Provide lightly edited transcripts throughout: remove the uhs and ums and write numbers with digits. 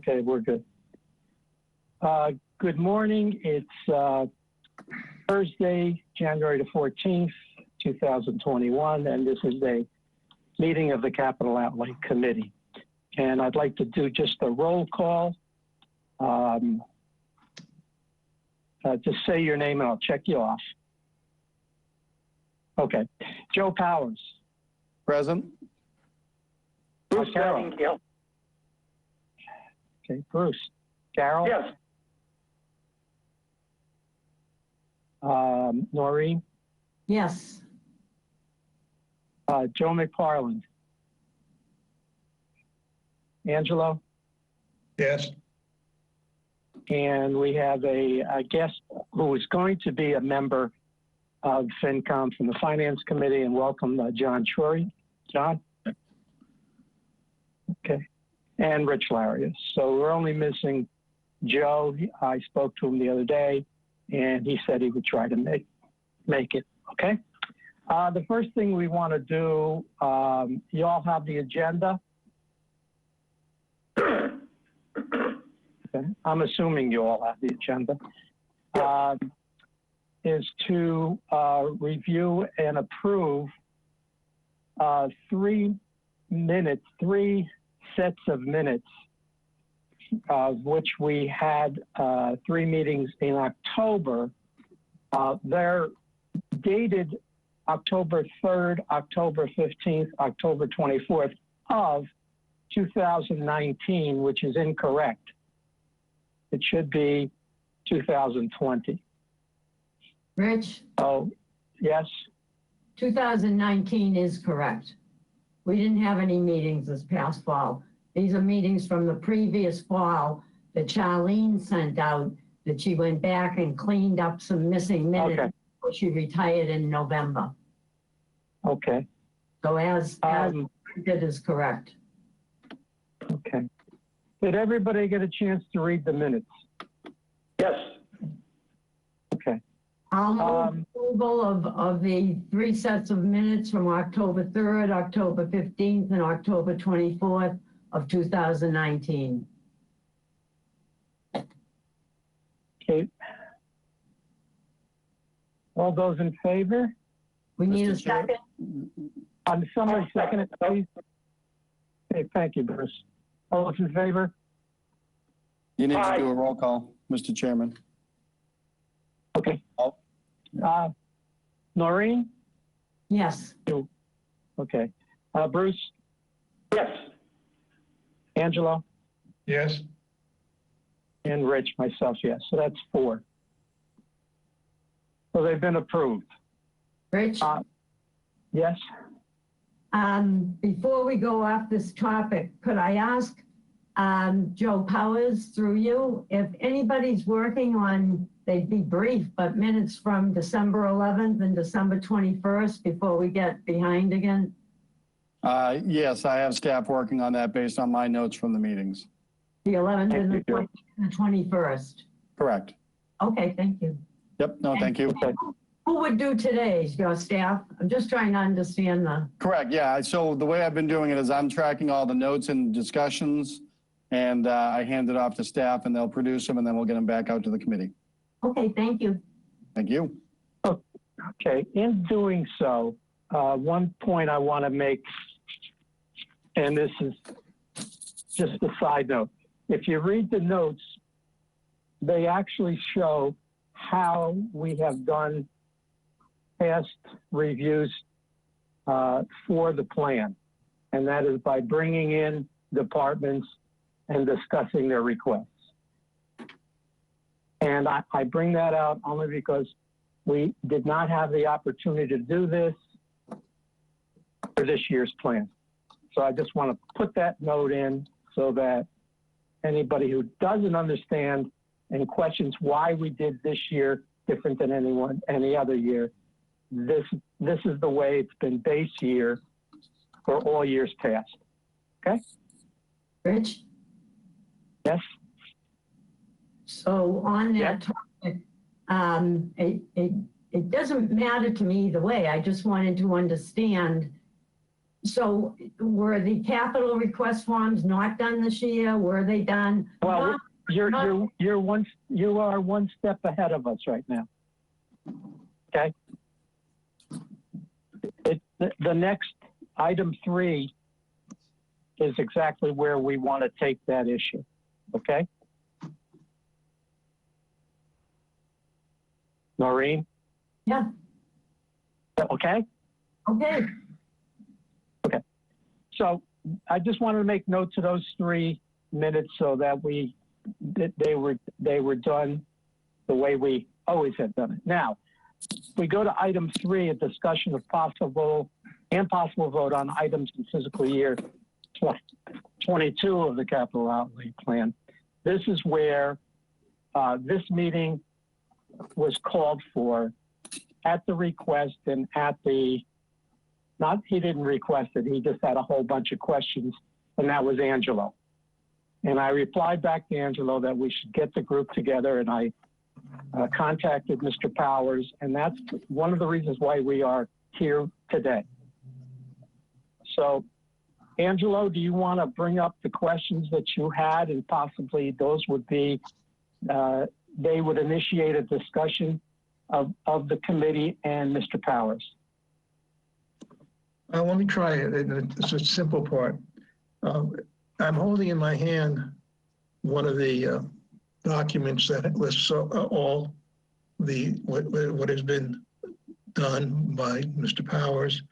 Okay, we're good. Good morning. It's Thursday, January the 14th, 2021, and this is a meeting of the Capital Outlay Committee. And I'd like to do just a roll call. Just say your name and I'll check you off. Okay. Joe Powers. Present. Bruce Carroll. Okay, Bruce. Carol? Yes. Noreen? Yes. Joe McFarland? Angelo? Yes. And we have a guest who is going to be a member of FinCom from the Finance Committee, and welcome John Shorey. John? Okay. And Rich Larius. So we're only missing Joe. I spoke to him the other day, and he said he would try to make it. Okay. The first thing we want to do, you all have the agenda. Okay. I'm assuming you all have the agenda. Is to review and approve three sets of minutes, of which we had 3 meetings in October. They're dated October 3rd, October 15th, October 24th of 2019, which is incorrect. It should be 2020. Rich? Oh, yes? 2019 is correct. We didn't have any meetings this past fall. These are meetings from the previous fall that Charlene sent out, that she went back and cleaned up some missing minutes before she retired in November. Okay. So as it is correct. Okay. Did everybody get a chance to read the minutes? Yes. Okay. I'll move approval of the 3 sets of minutes from October 3rd, October 15th, and October 24th of 2019. Okay. All those in favor? We need a Mr. Chair? second. Somebody second it, please. Okay, thank you, Bruce. All those in favor? You need to do a roll call, Mr. Chairman. Okay. Oh. Noreen? Yes. Okay. Bruce? Yes. Angelo? Yes. And Rich, myself, yes. So that's 4. So they've been approved. Rich? Yes? Before we go off this topic, could I ask Joe Powers through you, if anybody's working on, they'd be brief, but minutes from December 11th and December 21st before we get behind again? Yes, I have staff working on that based on my notes from the meetings. The 11th and the 21st? Correct. Okay, thank you. Yep, no, thank you. Who would do today's, your staff? I'm just trying to understand the... Correct, yeah. So the way I've been doing it is I'm tracking all the notes and discussions, and I hand it off to staff, and they'll produce them, and then we'll get them back out to the committee. Okay, thank you. Thank you. Okay, in doing so, one point I want to make, and this is just a side note. If you read the notes, they actually show how we have done past reviews for the plan. And that is by bringing in departments and discussing their requests. And I bring that out only because we did not have the opportunity to do this for this year's plan. So I just want to put that note in so that anybody who doesn't understand and questions why we did this year different than any other year, this is the way it's been base year for all years past. Okay? Rich? Yes? So on that topic, it doesn't matter to me either way. I just wanted to understand So were the capital request forms not done this year? Were they done? Well, you are one step ahead of us right now. Okay. The next item 3 is exactly where we want to take that issue. Okay. Noreen? Yeah. Okay. Okay. Okay. So I just wanted to make notes of those 3 minutes so that they were done the way we always have done it. Now, we go to item 3, a discussion of possible vote on items in fiscal year 22 of the capital outlay plan. This is where this meeting was called for at the request and at the, not he didn't request it, he just had a whole bunch of questions, and that was Angelo. And I replied back to Angelo that we should get the group together, and I contacted Mr. Powers, and that's one of the reasons why we are here today. So, Angelo, do you want to bring up the questions that you had, and possibly those would be, they would initiate a discussion of the committee and Mr. Powers? Let me try it. It's a simple part. I'm holding in my hand one of the documents that lists all what has been done by Mr. Powers,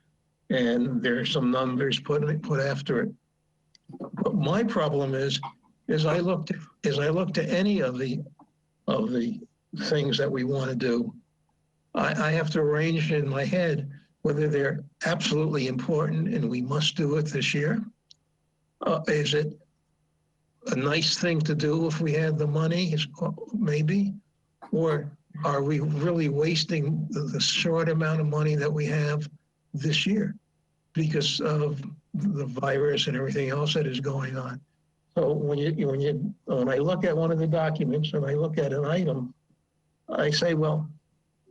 and there are some numbers put after it. But my problem is I looked at any of the things that we want to do, I have to arrange in my head whether they're absolutely important and we must do it this year. Is it a nice thing to do if we had the money? Maybe. Or are we really wasting the short amount of money that we have this year because of the virus and everything else that is going on? So when I look at one of the documents and I look at an item, I say, well,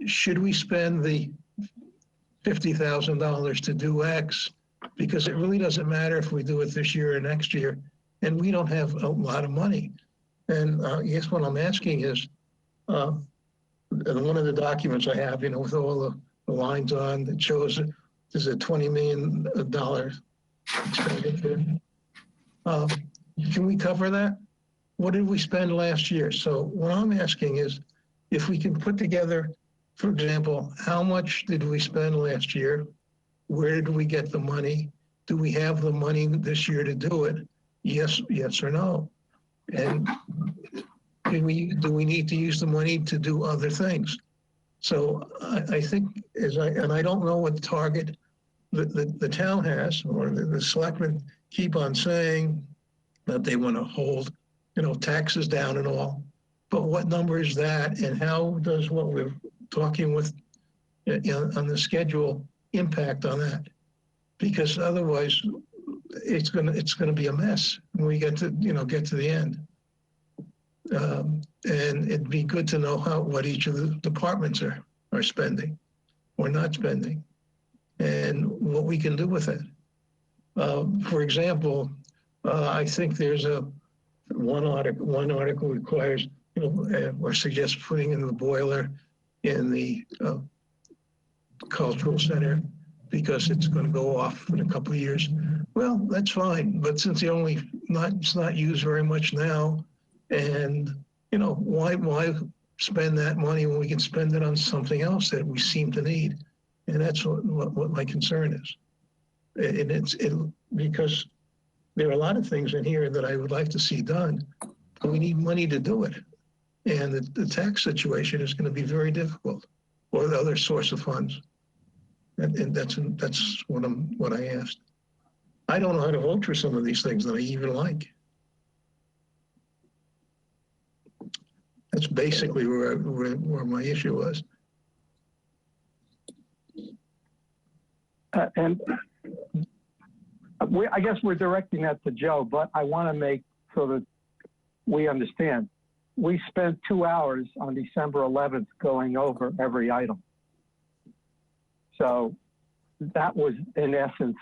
should we spend the $50,000 to do X? Because it really doesn't matter if we do it this year or next year, and we don't have a lot of money. And I guess what I'm asking is, and one of the documents I have, with all the lines on that shows there's a $20 million expenditure. Can we cover that? What did we spend last year? So what I'm asking is, if we can put together, for example, how much did we spend last year? Where did we get the money? Do we have the money this year to do it? Yes or no? And do we need to use the money to do other things? So I think, and I don't know what target the town has, or the selectmen keep on saying that they want to hold, taxes down and all. But what number is that, and how does what we're talking with on the schedule impact on that? Because otherwise, it's gonna be a mess when we get to the end. And it'd be good to know what each of the departments are spending or not spending, and what we can do with it. For example, I think there's one article requires, or suggests putting in the boiler in the cultural center because it's going to go off in a couple of years. Well, that's fine, but since it's not used very much now, and why spend that money when we can spend it on something else that we seem to need? And that's what my concern is. And because there are a lot of things in here that I would like to see done, but we need money to do it. And the tax situation is going to be very difficult, or the other source of funds. And that's what I asked. I don't know how to vote for some of these things that I even like. That's basically where my issue was. And I guess we're directing that to Joe, but I want to make so that we understand. We spent 2 hours on December 11th going over every item. So that was, in essence,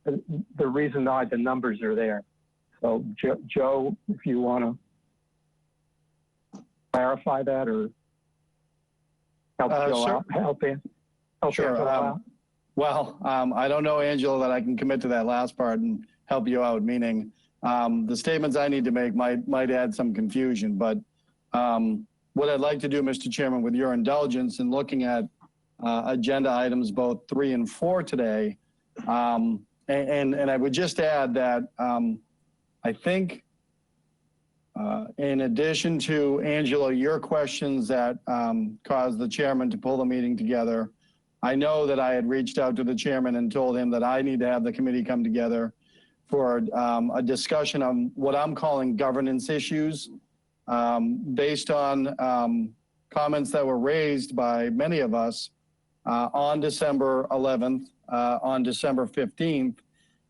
the reason why the numbers are there. So Joe, if you want to clarify that or help Joe sure. out, help Sure. Angela out. Well, I don't know, Angela, that I can commit to that last part and help you out, meaning the statements I need to make might add some confusion. But what I'd like to do, Mr. Chairman, with your indulgence in looking at agenda items both 3 and 4 today, and I would just add that I think in addition to, Angela, your questions that caused the chairman to pull the meeting together, I know that I had reached out to the chairman and told him that I need to have the committee come together for a discussion on what I'm calling governance issues based on comments that were raised by many of us on December 11th, on December 15th,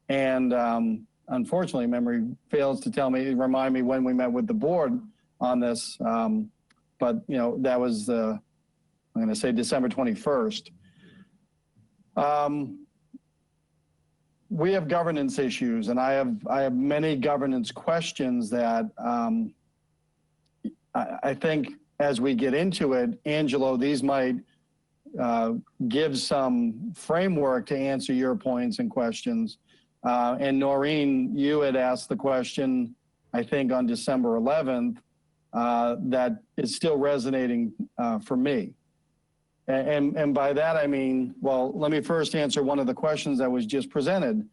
and unfortunately, memory fails to remind me when we met with the board on this, but you know, that was I'm going to say December 21st. We have governance issues, and I have many governance questions that I think as we get into it, Angelo, these might give some framework to answer your points and questions. And Noreen, you had asked the question, I think on December 11th, that is still resonating for me. And by that, I mean, well, let me first answer one of the questions that was just presented.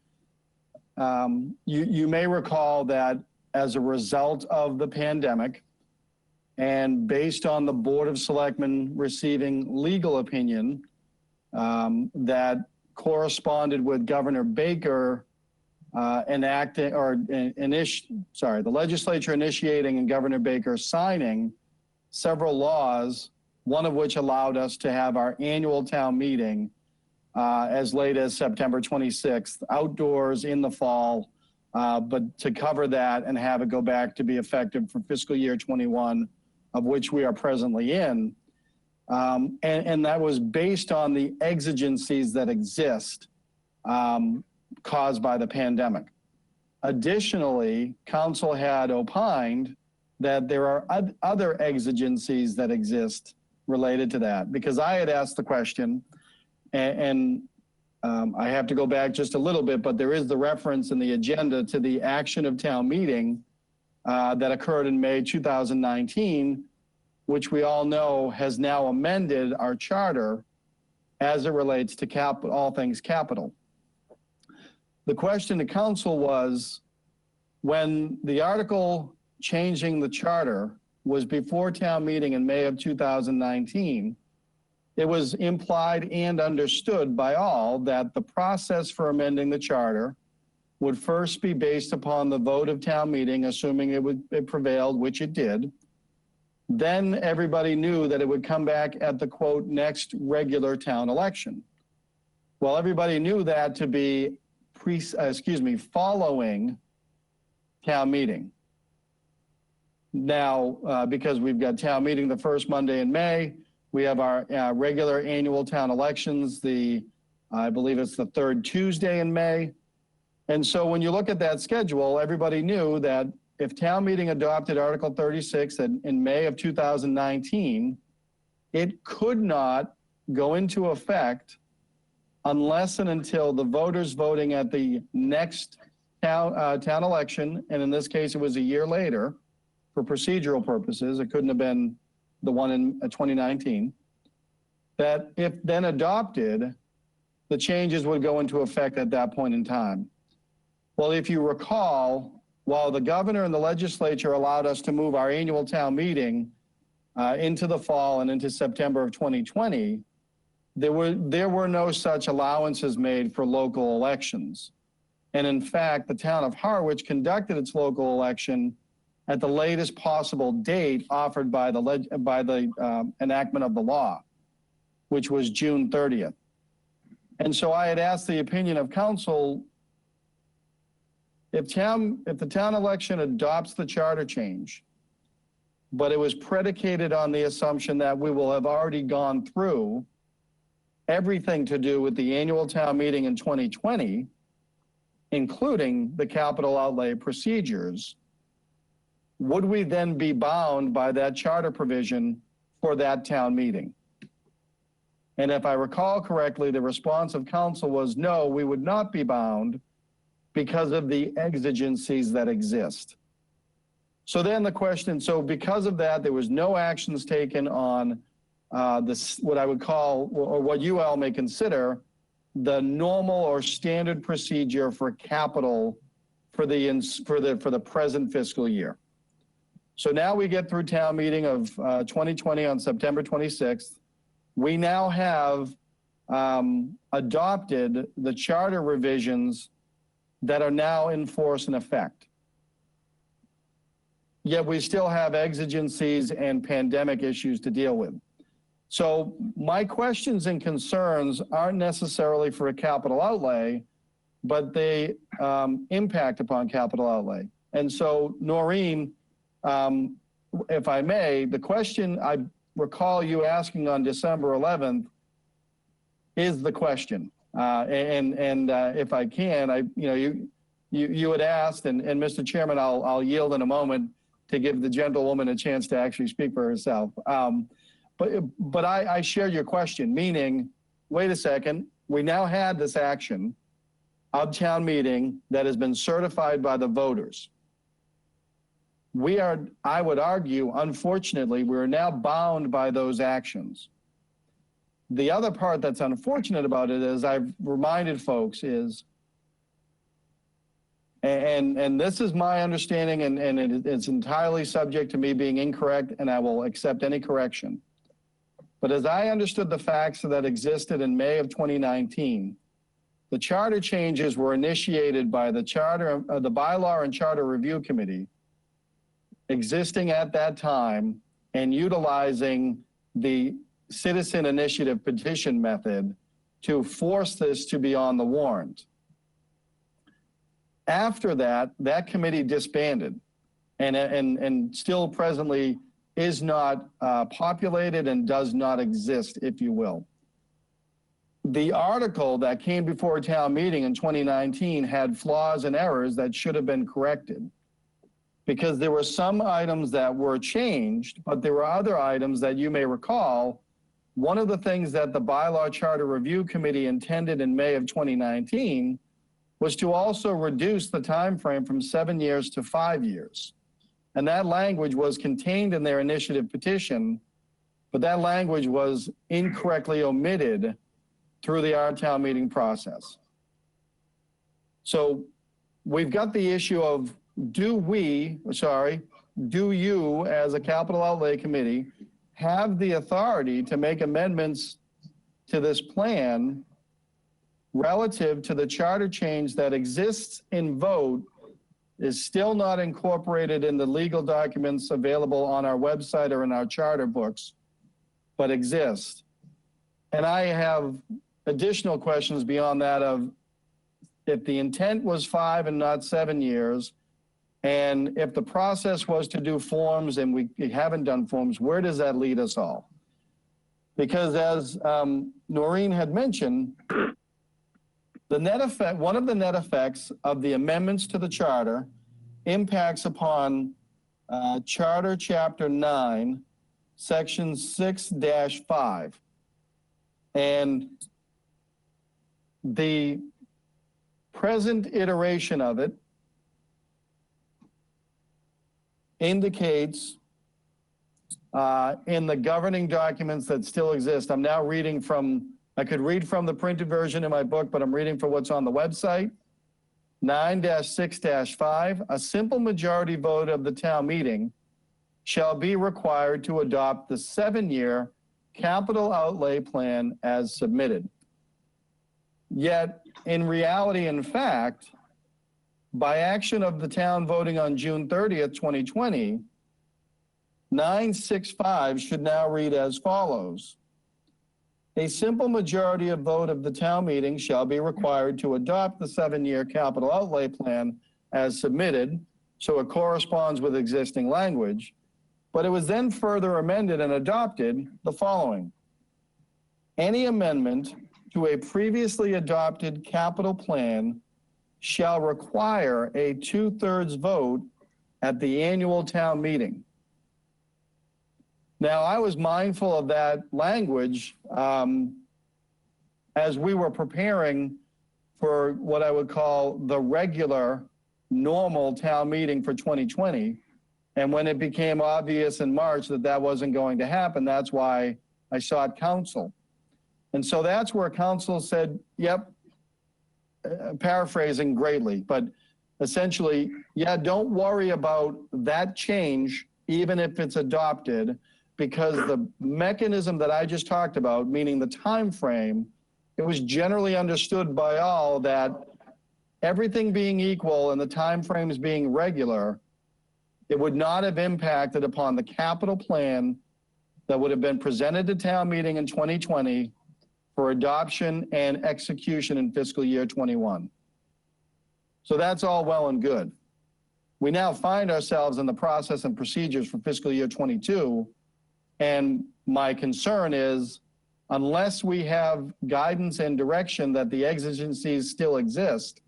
You may recall that as a result of the pandemic and based on the Board of Selectmen receiving legal opinion that corresponded with Governor Baker the legislature initiating and Governor Baker signing several laws, one of which allowed us to have our annual town meeting as late as September 26th, outdoors in the fall, but to cover that and have it go back to be effective for fiscal year 21, of which we are presently in. And that was based on the exigencies that exist caused by the pandemic. Additionally, council had opined that there are other exigencies that exist related to that, because I had asked the question, and I have to go back just a little bit, but there is the reference in the agenda to the action of town meeting that occurred in May 2019, which we all know has now amended our charter as it relates to all things capital. The question to council was, when the article changing the charter was before town meeting in May of 2019, it was implied and understood by all that the process for amending the charter would first be based upon the vote of town meeting, assuming it prevailed, which it did. Then everybody knew that it would come back at the quote, next regular town election. Well, everybody knew that to be following town meeting. Now, because we've got town meeting the first Monday in May, we have our regular annual town elections, I believe it's the third Tuesday in May. And so when you look at that schedule, everybody knew that if town meeting adopted Article 36 in May of 2019, it could not go into effect unless and until the voters voting at the next town election, and in this case, it was a year later, for procedural purposes, it couldn't have been the one in 2019, that if then adopted, the changes would go into effect at that point in time. Well, if you recall, while the governor and the legislature allowed us to move our annual town meeting into the fall and into September of 2020, there were no such allowances made for local elections. And in fact, the town of Harwich conducted its local election at the latest possible date offered by the enactment of the law, which was June 30th. And so I had asked the opinion of council, if the town election adopts the charter change, but it was predicated on the assumption that we will have already gone through everything to do with the annual town meeting in 2020, including the capital outlay procedures, would we then be bound by that charter provision for that town meeting? And if I recall correctly, the response of council was no, we would not be bound because of the exigencies that exist. So then the question, so because of that, there was no actions taken on this, what I would call, or what you all may consider, the normal or standard procedure for capital for the present fiscal year. So now we get through town meeting of 2020 on September 26th. We now have adopted the charter revisions that are now in force and effect. Yet we still have exigencies and pandemic issues to deal with. So my questions and concerns aren't necessarily for a capital outlay, but they impact upon capital outlay. And so, Noreen, if I may, the question I recall you asking on December 11th is the question. If I can, you had asked, and Mr. Chairman, I'll yield in a moment to give the gentlewoman a chance to actually speak for herself. But I share your question, meaning, wait a second, we now had this action of town meeting that has been certified by the voters. We are, I would argue, unfortunately, we're now bound by those actions. The other part that's unfortunate about it, as I've reminded folks, is, and this is my understanding, and it's entirely subject to me being incorrect, and I will accept any correction. But as I understood the facts that existed in May of 2019, the charter changes were initiated by the charter, the bylaw and charter review committee existing at that time and utilizing the citizen initiative petition method to force this to be on the warrant. After that, that committee disbanded and still presently is not populated and does not exist, if you will. The article that came before town meeting in 2019 had flaws and errors that should have been corrected, because there were some items that were changed, but there were other items that you may recall. One of the things that the Bylaw Charter Review Committee intended in May of 2019 was to also reduce the time frame from 7 years to 5 years. And that language was contained in their initiative petition, but that language was incorrectly omitted through the our town meeting process. So we've got the issue of, do you as a capital outlay committee have the authority to make amendments to this plan relative to the charter change that exists in vote, is still not incorporated in the legal documents available on our website or in our charter books, but exists? And I have additional questions beyond that of, if the intent was 5 and not 7 years, and if the process was to do forms and we haven't done forms, where does that lead us all? Because as Noreen had mentioned, the net effect, one of the net effects of the amendments to the charter impacts upon Charter Chapter 9, Section 6-5. And the present iteration of it indicates in the governing documents that still exist. I'm now reading from, I could read from the printed version in my book, but I'm reading from what's on the website. 9-6-5, a simple majority vote of the town meeting shall be required to adopt the 7-year capital outlay plan as submitted. Yet, in reality, in fact, by action of the town voting on June 30th, 2020, 9-6-5 should now read as follows. A simple majority of vote of the town meeting shall be required to adopt the 7-year capital outlay plan as submitted, so it corresponds with existing language. But it was then further amended and adopted the following. Any amendment to a previously adopted capital plan shall require a 2/3 vote at the annual town meeting. Now, I was mindful of that language as we were preparing for what I would call the regular, normal town meeting for 2020. And when it became obvious in March that that wasn't going to happen, that's why I sought counsel. And so that's where counsel said, yep, paraphrasing greatly, but essentially, yeah, don't worry about that change, even if it's adopted, because the mechanism that I just talked about, meaning the time frame, it was generally understood by all that everything being equal and the time frames being regular, it would not have impacted upon the capital plan that would have been presented to town meeting in 2020 for adoption and execution in fiscal year 21. So that's all well and good. We now find ourselves in the process and procedures for fiscal year 22. And my concern is, unless we have guidance and direction that the exigencies still exist,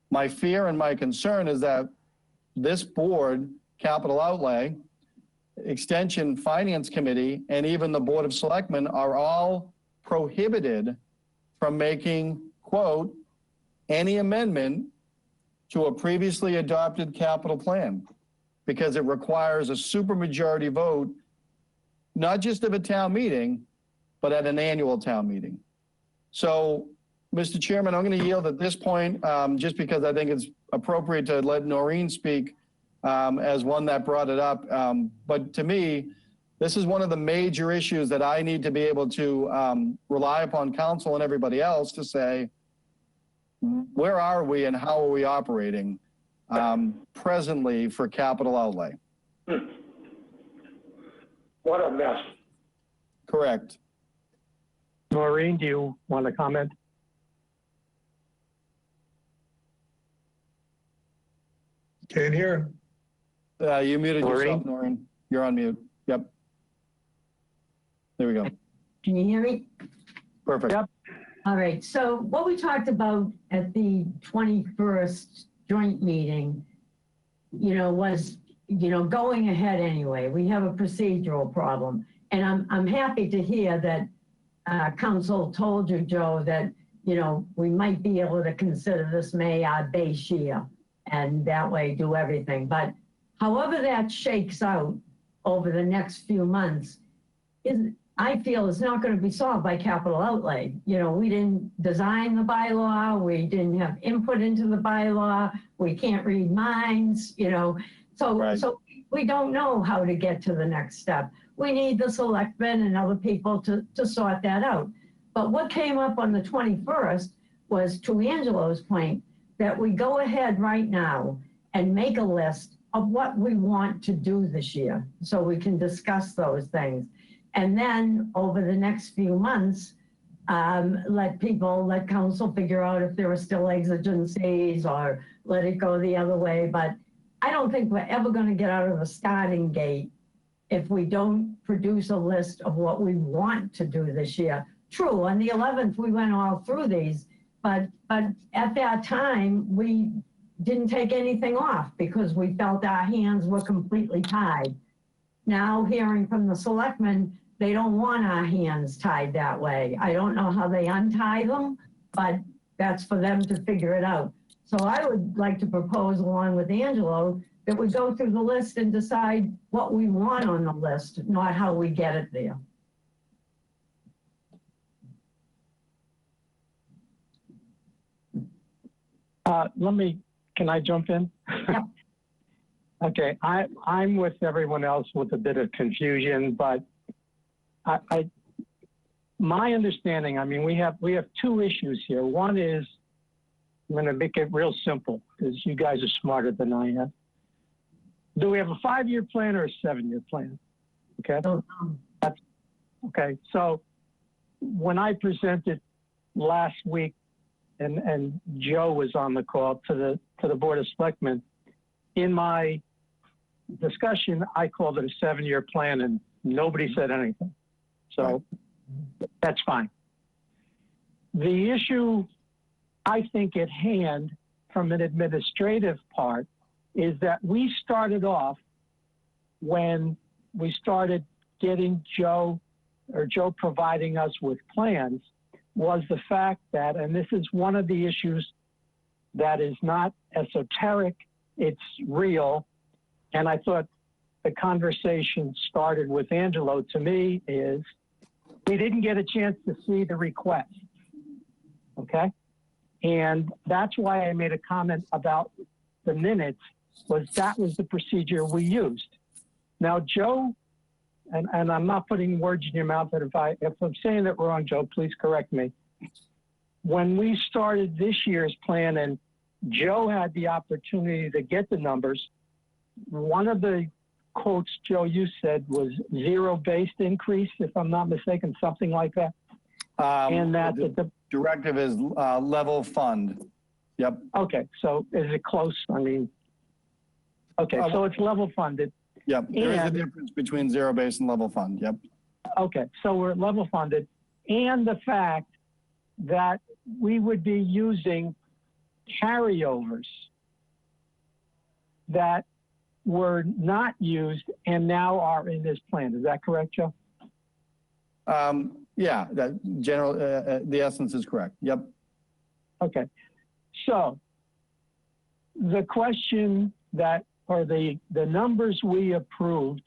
my fear and my concern is that this board, capital outlay, extension finance committee, and even the board of selectmen are all prohibited from making, quote, any amendment to a previously adopted capital plan, because it requires a supermajority vote, not just of a town meeting, but at an annual town meeting. So, Mr. Chairman, I'm going to yield at this point, just because I think it's appropriate to let Noreen speak as one that brought it up. But to me, this is one of the major issues that I need to be able to rely upon council and everybody else to say, where are we and how are we operating presently for capital outlay? What a mess. Correct. Maureen, do you want to comment? Can't hear. You muted Noreen? yourself, Noreen. You're on mute. Yep. There we go. Can you hear me? Perfect. Yep. All right, so what we talked about at the 21st joint meeting, was, going ahead anyway. We have a procedural problem. And I'm happy to hear that council told you, Joe, that, we might be able to consider this May our base year and that way do everything. But however that shakes out over the next few months, I feel it's not going to be solved by capital outlay. We didn't design the bylaw. We didn't have input into the bylaw. We can't read minds, Right. So we don't know how to get to the next step. We need the selectmen and other people to sort that out. But what came up on the 21st was, to Angelo's point, that we go ahead right now and make a list of what we want to do this year so we can discuss those things. And then over the next few months, let council figure out if there are still exigencies or let it go the other way. But I don't think we're ever going to get out of the starting gate if we don't produce a list of what we want to do this year. True, on the 11th, we went all through these, but at that time, we didn't take anything off because we felt our hands were completely tied. Now, hearing from the selectmen, they don't want our hands tied that way. I don't know how they untie them, but that's for them to figure it out. So I would like to propose, along with Angelo, that we go through the list and decide what we want on the list, not how we get it there. Can I jump in? Yep. Okay, I'm with everyone else with a bit of confusion, but my understanding, we have two issues here. One is, I'm going to make it real simple because you guys are smarter than I am. Do we have a 5-year plan or a 7-year plan? Okay. Okay. So when I presented last week, and Joe was on the call to the Board of Selectmen, in my discussion, I called it a 7-year plan, and nobody said anything. So that's fine. The issue I think at hand from an administrative part is that we started off when we started getting Joe providing us with plans, was the fact that, and this is one of the issues that is not esoteric, it's real. And I thought the conversation started with Angelo, to me, is we didn't get a chance to see the request, okay? And that's why I made a comment about the minutes, was that was the procedure we used. Now, Joe, and I'm not putting words in your mouth, but if I'm saying that wrong, Joe, please correct me. When we started this year's plan and Joe had the opportunity to get the numbers, one of the quotes, Joe, you said was zero-based increase, if I'm not mistaken, something like that. And that the directive is level fund. Yep. Okay, so is it close? I mean, okay, so it's level funded. Yep, there is a difference between zero-based and level fund, yep. Okay, so we're level funded. And the fact that we would be using carryovers that were not used and now are in this plan. Is that correct, Joe? Yeah, that the essence is correct, yep. Okay, so the question that, or the numbers we approved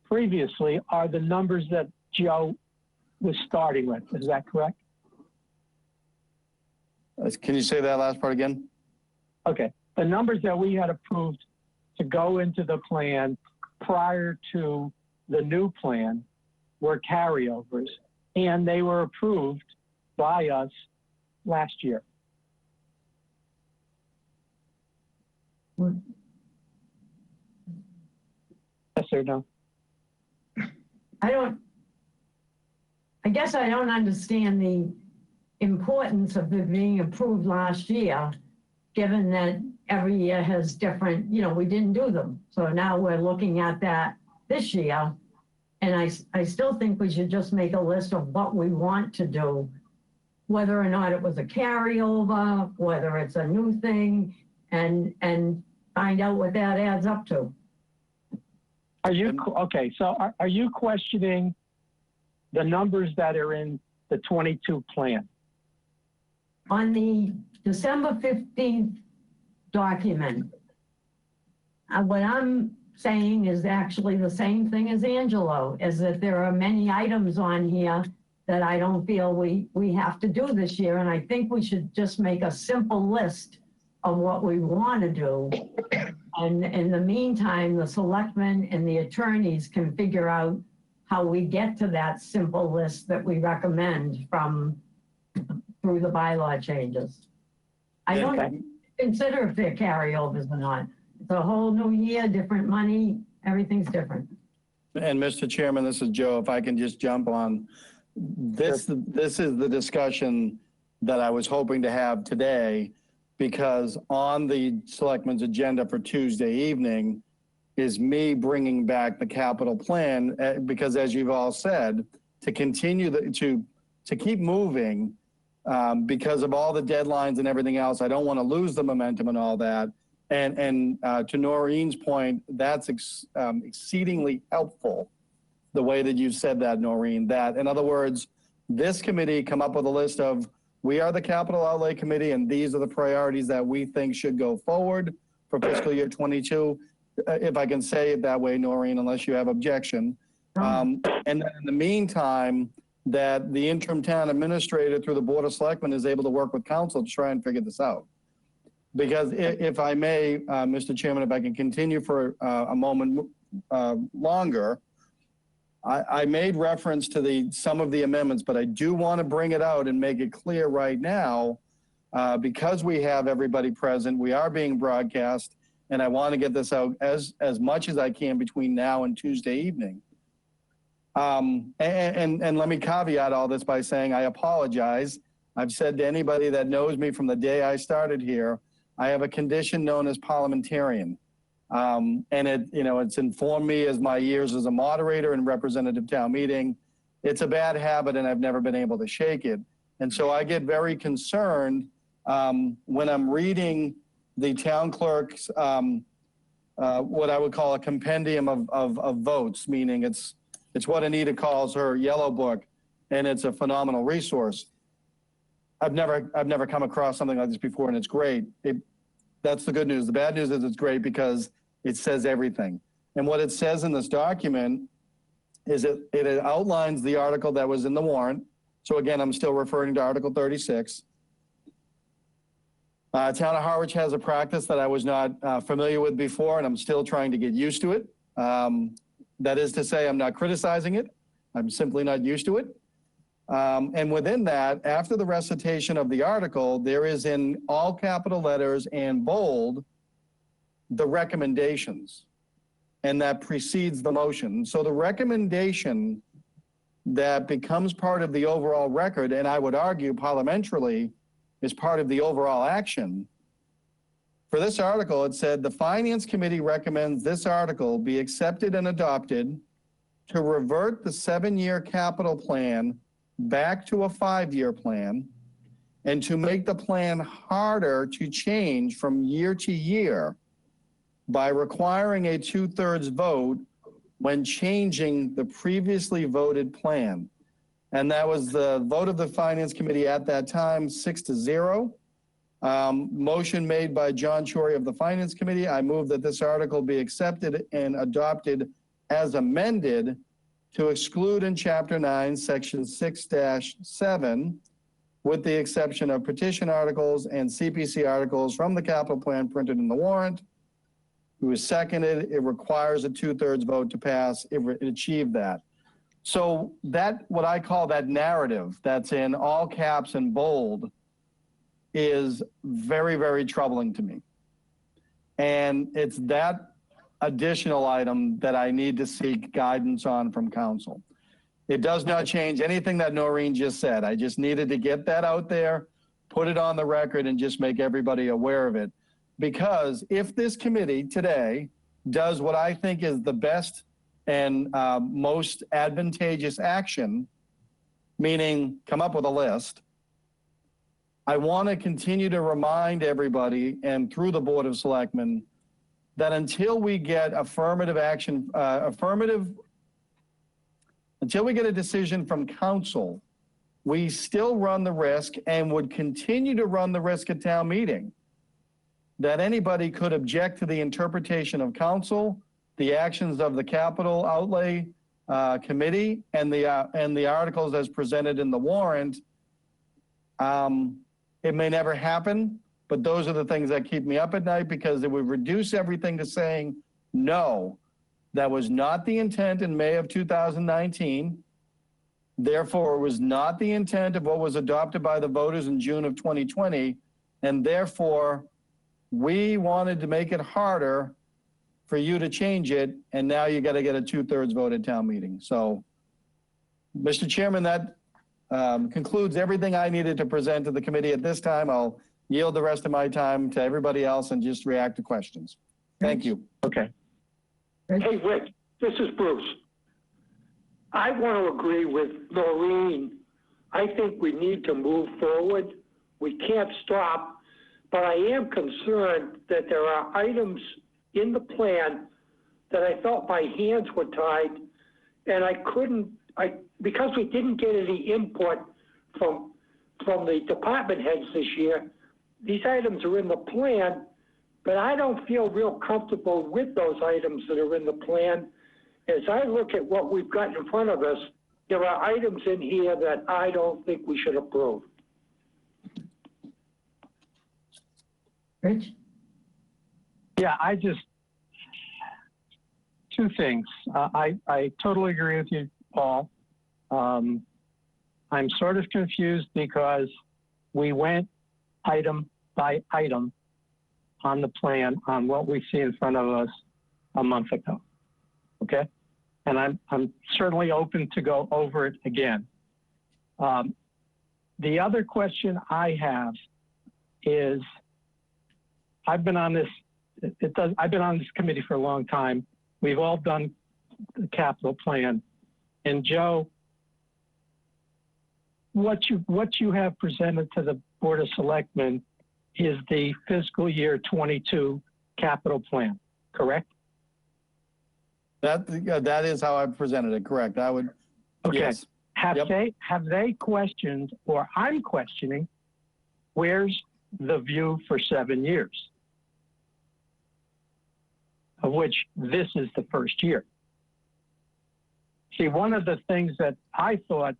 previously are the numbers that Joe was starting with. Is that correct? Can you say that last part again? Okay. The numbers that we had approved to go into the plan prior to the new plan were carryovers, and they were approved by us last year. Yes or no? I guess I don't understand the importance of it being approved last year, given that every year has different, we didn't do them. So now we're looking at that this year. And I still think we should just make a list of what we want to do, whether or not it was a carryover, whether it's a new thing, and find out what that adds up to. Are you, okay, so are you questioning the numbers that are in the 22 plan? On the December 15th document, what I'm saying is actually the same thing as Angelo, is that there are many items on here that I don't feel we have to do this year. And I think we should just make a simple list of what we want to do. And in the meantime, the selectmen and the attorneys can figure out how we get to that simple list that we recommend through the bylaw changes. I don't consider if they're carryovers or not. It's a whole new year, different money, everything's different. And Mr. Chairman, this is Joe. If I can just jump on this, this is the discussion that I was hoping to have today, because on the selectmen's agenda for Tuesday evening is me bringing back the capital plan, because as you've all said, to continue to keep moving, because of all the deadlines and everything else, I don't want to lose the momentum and all that. And to Noreen's point, that's exceedingly helpful, the way that you said that, Noreen, that in other words, this committee come up with a list of, we are the capital outlay committee and these are the priorities that we think should go forward for fiscal year 22. If I can say it that way, Noreen, unless you have objection. And then in the meantime, that the interim town administrator through the Board of Selectmen is able to work with council to try and figure this out. Because if I may, Mr. Chairman, if I can continue for a moment longer, I made reference to some of the amendments, but I do want to bring it out and make it clear right now, because we have everybody present, we are being broadcast, and I want to get this out as much as I can between now and Tuesday evening. And let me caveat all this by saying I apologize. I've said to anybody that knows me from the day I started here, I have a condition known as parliamentarian. And it's informed me as my years as a moderator and representative town meeting. It's a bad habit and I've never been able to shake it. And so I get very concerned when I'm reading the town clerk's, what I would call a compendium of votes, meaning it's what Anita calls her yellow book, and it's a phenomenal resource. I've never come across something like this before, and it's great. That's the good news. The bad news is it's great because it says everything. And what it says in this document is it outlines the article that was in the warrant. So again, I'm still referring to Article 36. Town of Harwich has a practice that I was not familiar with before, and I'm still trying to get used to it. That is to say, I'm not criticizing it. I'm simply not used to it. And within that, after the recitation of the article, there is in all capital letters and bold, the recommendations, and that precedes the motion. So the recommendation that becomes part of the overall record, and I would argue parliamentarily is part of the overall action. For this article, it said the Finance Committee recommends this article be accepted and adopted to revert the 7-year capital plan back to a 5-year plan and to make the plan harder to change from year to year by requiring a 2/3 vote when changing the previously voted plan. And that was the vote of the Finance Committee at that time, 6-0. Motion made by John Chory of the Finance Committee. I move that this article be accepted and adopted as amended to exclude in Chapter 9, Section 6-7, with the exception of petition articles and CPC articles from the capital plan printed in the warrant. It was seconded. It requires a 2/3 vote to pass. It achieved that. So that, what I call that narrative that's in all caps and bold, is very, very troubling to me. And it's that additional item that I need to seek guidance on from council. It does not change anything that Noreen just said. I just needed to get that out there, put it on the record, and just make everybody aware of it. Because if this committee today does what I think is the best and most advantageous action, meaning come up with a list, I want to continue to remind everybody and through the Board of Selectmen that until we get affirmative action, until we get a decision from council, we still run the risk and would continue to run the risk at town meeting that anybody could object to the interpretation of council, the actions of the capital outlay committee, and the articles as presented in the warrant. It may never happen, but those are the things that keep me up at night, because it would reduce everything to saying, no, that was not the intent in May of 2019. Therefore, it was not the intent of what was adopted by the voters in June of 2020. And therefore, we wanted to make it harder for you to change it. And now you got to get a 2/3 vote at town meeting. So, Mr. Chairman, that concludes everything I needed to present to the committee at this time. I'll yield the rest of my time to everybody else and just react to questions. Thank you. Okay. Hey, Rick, this is Bruce. I want to agree with Noreen. I think we need to move forward. We can't stop, but I am concerned that there are items in the plan that I felt my hands were tied, and because we didn't get any input from the department heads this year, these items are in the plan, but I don't feel real comfortable with those items that are in the plan. As I look at what we've got in front of us, there are items in here that I don't think we should approve. Rich? Yeah, two things. I totally agree with you, Paul. I'm sort of confused because we went item by item on the plan on what we see in front of us a month ago. Okay? And I'm certainly open to go over it again. The other question I have is, I've been on this committee for a long time. We've all done the capital plan. And Joe, what you have presented to the Board of Selectmen is the fiscal year 22 capital plan, correct? That is how I presented it, correct. I would, Okay. yes. Have Yep. they questioned, or I'm questioning, where's the view for 7 years? Of which this is the first year. See, one of the things that I thought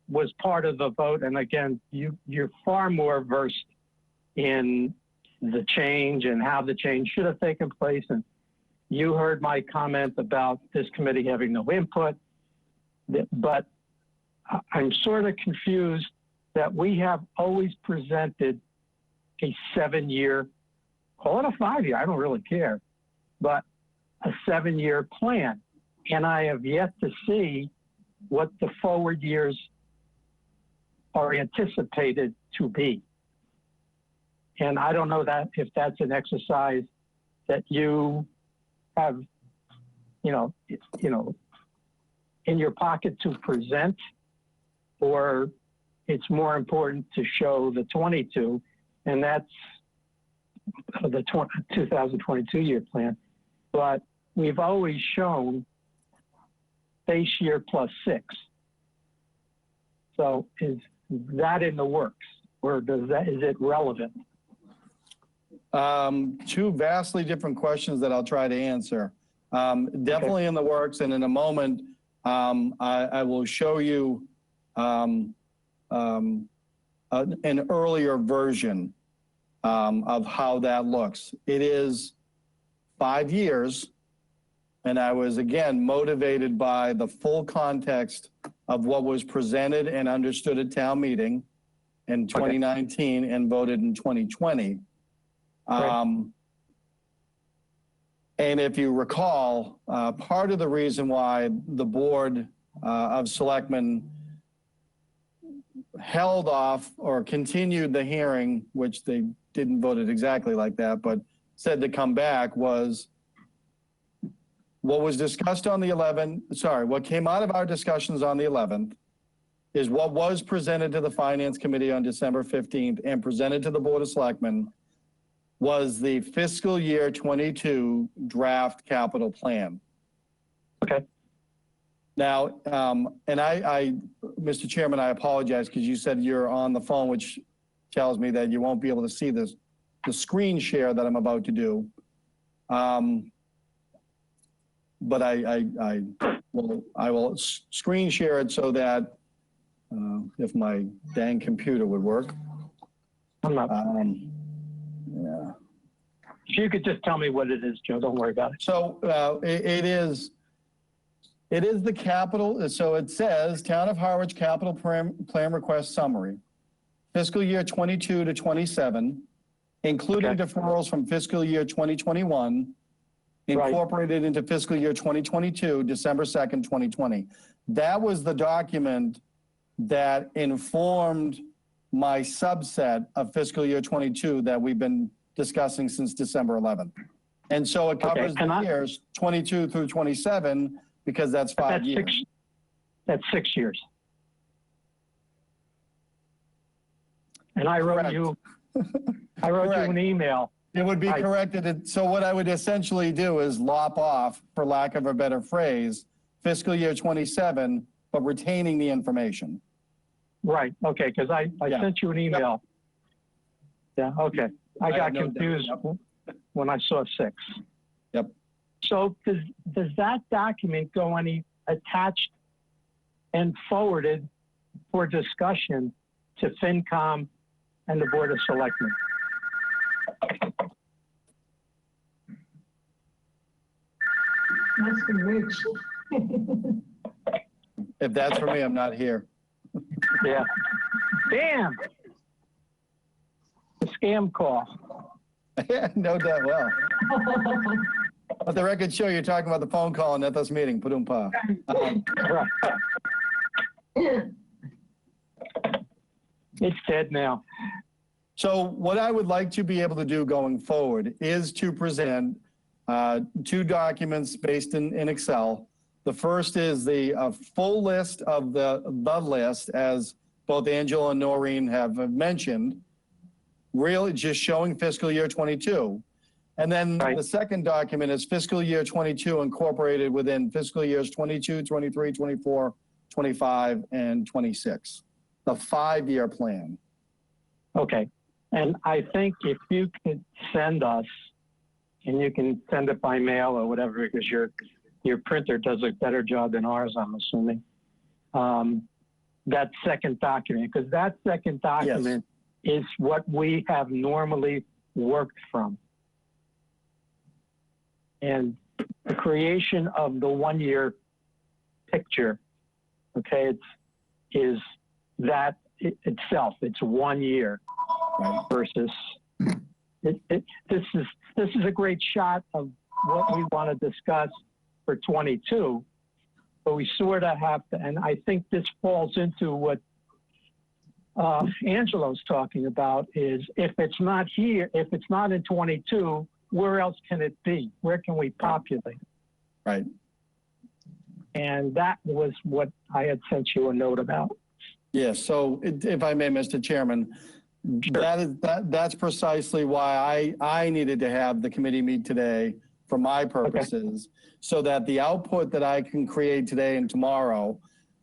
was part of the vote, and again, you're far more versed in the change and how the change should have taken place. And you heard my comment about this committee having no input, but I'm sort of confused that we have always presented a 7-year, call it a 5-year, I don't really care, but a 7-year plan. And I have yet to see what the forward years are anticipated to be. And I don't know that if that's an exercise that you have, in your pocket to present, or it's more important to show the 22, and that's the 2022 year plan. But we've always shown base year plus 6. So is that in the works, or is it relevant? Two vastly different questions that I'll try to answer. Definitely in the works, and in a moment, I will show you an earlier version of how that looks. It is 5 years, and I was, again, motivated by the full context of what was presented and understood at town meeting in 2019 and voted in 2020. And if you recall, part of the reason why the Board of Selectmen held off or continued the hearing, which they didn't vote it exactly like that, but said to come back, was what was discussed on the 11th, what came out of our discussions on the 11th is what was presented to the Finance Committee on December 15th and presented to the Board of Selectmen was the fiscal year 22 draft capital plan. Okay. Now, and Mr. Chairman, I apologize because you said you're on the phone, which tells me that you won't be able to see the screen share that I'm about to do. But I will screen share it so that if my dang computer would work. I'm not. Yeah. If you could just tell me what it is, Joe, don't worry about it. So it is the capital. So it says Town of Harwich Capital Plan Request Summary, fiscal year 22 to 27, including deferrals from fiscal year 2021, incorporated into fiscal year 2022, December 2nd, 2020. That was the document that informed my subset of fiscal year 22 that we've been discussing since December 11th. And so it covers the years 22 through 27 because that's 5 years. That's 6 years. And I wrote you an email. It would be corrected. So what I would essentially do is lop off, for lack of a better phrase, fiscal year 27, but retaining the information. Right. Okay. Because I sent you an email. Yeah. Okay. I got confused when I saw 6. Yep. So does that document go any attached and forwarded for discussion to FinCom and the Board of Selectmen? Must be rich. If that's for me, I'm not here. Yeah. Damn. A scam call. No doubt. Well, let the record show you're talking about the phone call and not this meeting. Pa. It's dead now. So what I would like to be able to do going forward is to present 2 documents based in Excel. The first is the full list of the list, as both Angela and Noreen have mentioned, really just showing fiscal year 22. And then Right. the second document is fiscal year 22 incorporated within fiscal years 22, 23, 24, 25, and 26. The 5-year plan. Okay. And I think if you could send us, and you can send it by mail or whatever, because your printer does a better job than ours, I'm assuming. That second document, because that second document is what we have normally worked from. And the creation of the 1-year picture, okay, is that itself. It's 1 year versus this is a great shot of what we want to discuss for 22, but we sort of have to, and I think this falls into what Angelo's talking about, is if it's not here, if it's not in 22, where else can it be? Where can we populate? Right. And that was what I had sent you a note about. Yes. So if I may, Mr. Chairman, Sure. that's precisely why I needed to have the committee meet today for my purposes, so that the output that I can create today and tomorrow,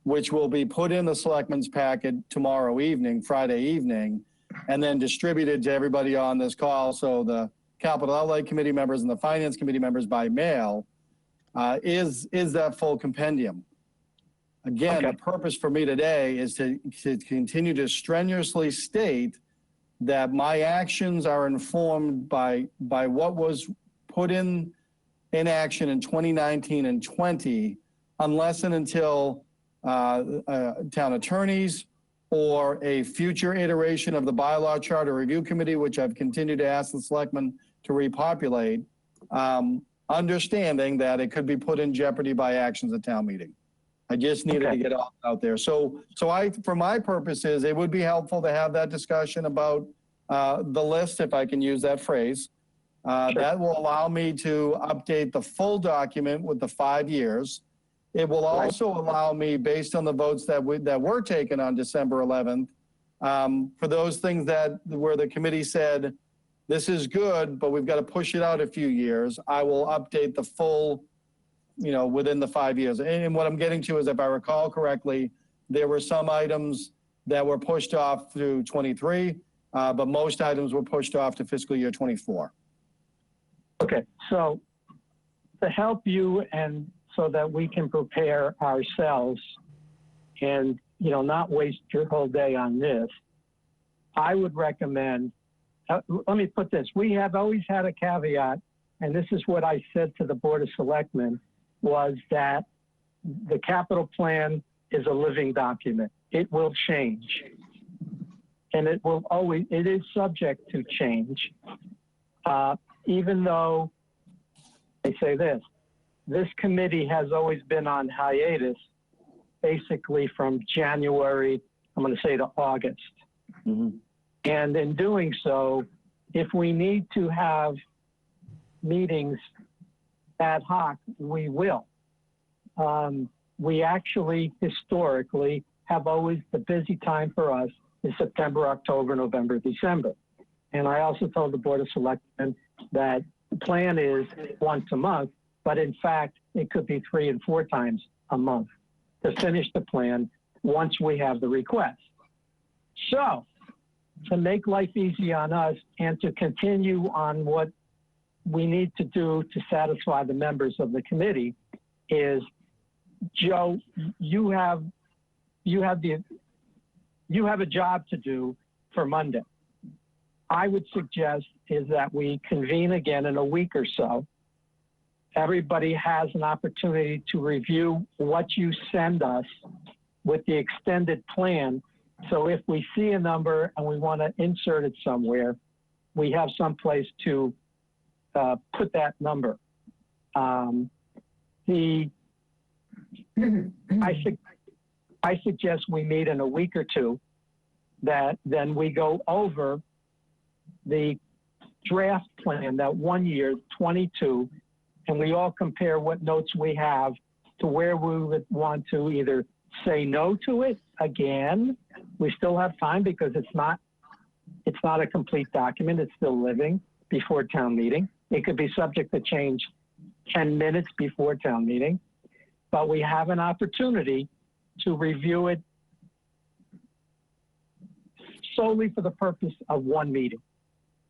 which will be put in the selectmen's packet tomorrow evening, Friday evening, and then distributed to everybody on this call, so the Capital Outlay Committee members and the Finance Committee members by mail, is that full compendium. Again, the purpose for me today is to continue to strenuously state that my actions are informed by what was put in action in 2019 and 20, unless and until town attorneys or a future iteration of the bylaw charter review committee, which I've continued to ask the selectmen to repopulate, understanding that it could be put in jeopardy by actions at town meeting. I just needed to get all out there. So for my purposes, it would be helpful to have that discussion about the list, if I can use that phrase. Sure. That will allow me to update the full document with the 5 years. It will also allow me, based on the votes that were taken on December 11th, for those things where the committee said, this is good, but we've got to push it out a few years, I will update the full, within the 5 years. And what I'm getting to is, if I recall correctly, there were some items that were pushed off through 23, but most items were pushed off to fiscal year 24. Okay, so to help you and so that we can prepare ourselves and, not waste your whole day on this, I would recommend, let me put this, we have always had a caveat, and this is what I said to the Board of Selectmen, was that the capital plan is a living document. It will change. And it is subject to change. Even though I say this committee has always been on hiatus, basically from January, I'm going to say, to August. Mm-hmm. And in doing so, if we need to have meetings ad hoc, we will. We actually, historically, have always, the busy time for us is September, October, November, December. And I also told the Board of Selectmen that the plan is once a month, but in fact, it could be 3 and 4 times a month to finish the plan once we have the request. So, to make life easy on us and to continue on what we need to do to satisfy the members of the committee is, Joe, you have a job to do for Monday. I would suggest is that we convene again in a week or so. Everybody has an opportunity to review what you send us with the extended plan. So if we see a number and we want to insert it somewhere, we have some place to put that number. I suggest we meet in a week or two, that then we go over the draft plan, that 1 year, 22, and we all compare what notes we have to where we would want to either say no to it again. We still have time because it's not a complete document. It's still living before town meeting. It could be subject to change 10 minutes before town meeting, but we have an opportunity to review it solely for the purpose of one meeting.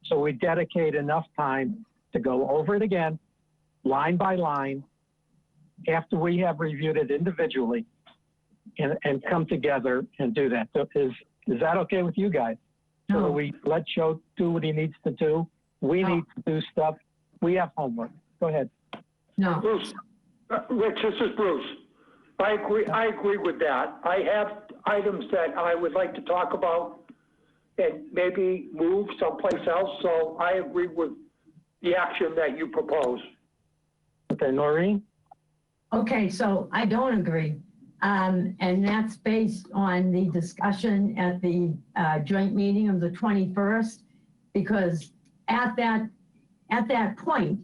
So we dedicate enough time to go over it again, line by line, after we have reviewed it individually and come together and do that. So is that okay with you guys? So No. we let Joe do what he needs to do. We need to do stuff. We have homework. Go ahead. No. Bruce, Rich, this is Bruce. I agree with that. I have items that I would like to talk about and maybe move someplace else, so I agree with the action that you propose. Okay, Noreen? Okay, so I don't agree. And that's based on the discussion at the joint meeting of the 21st, because at that point,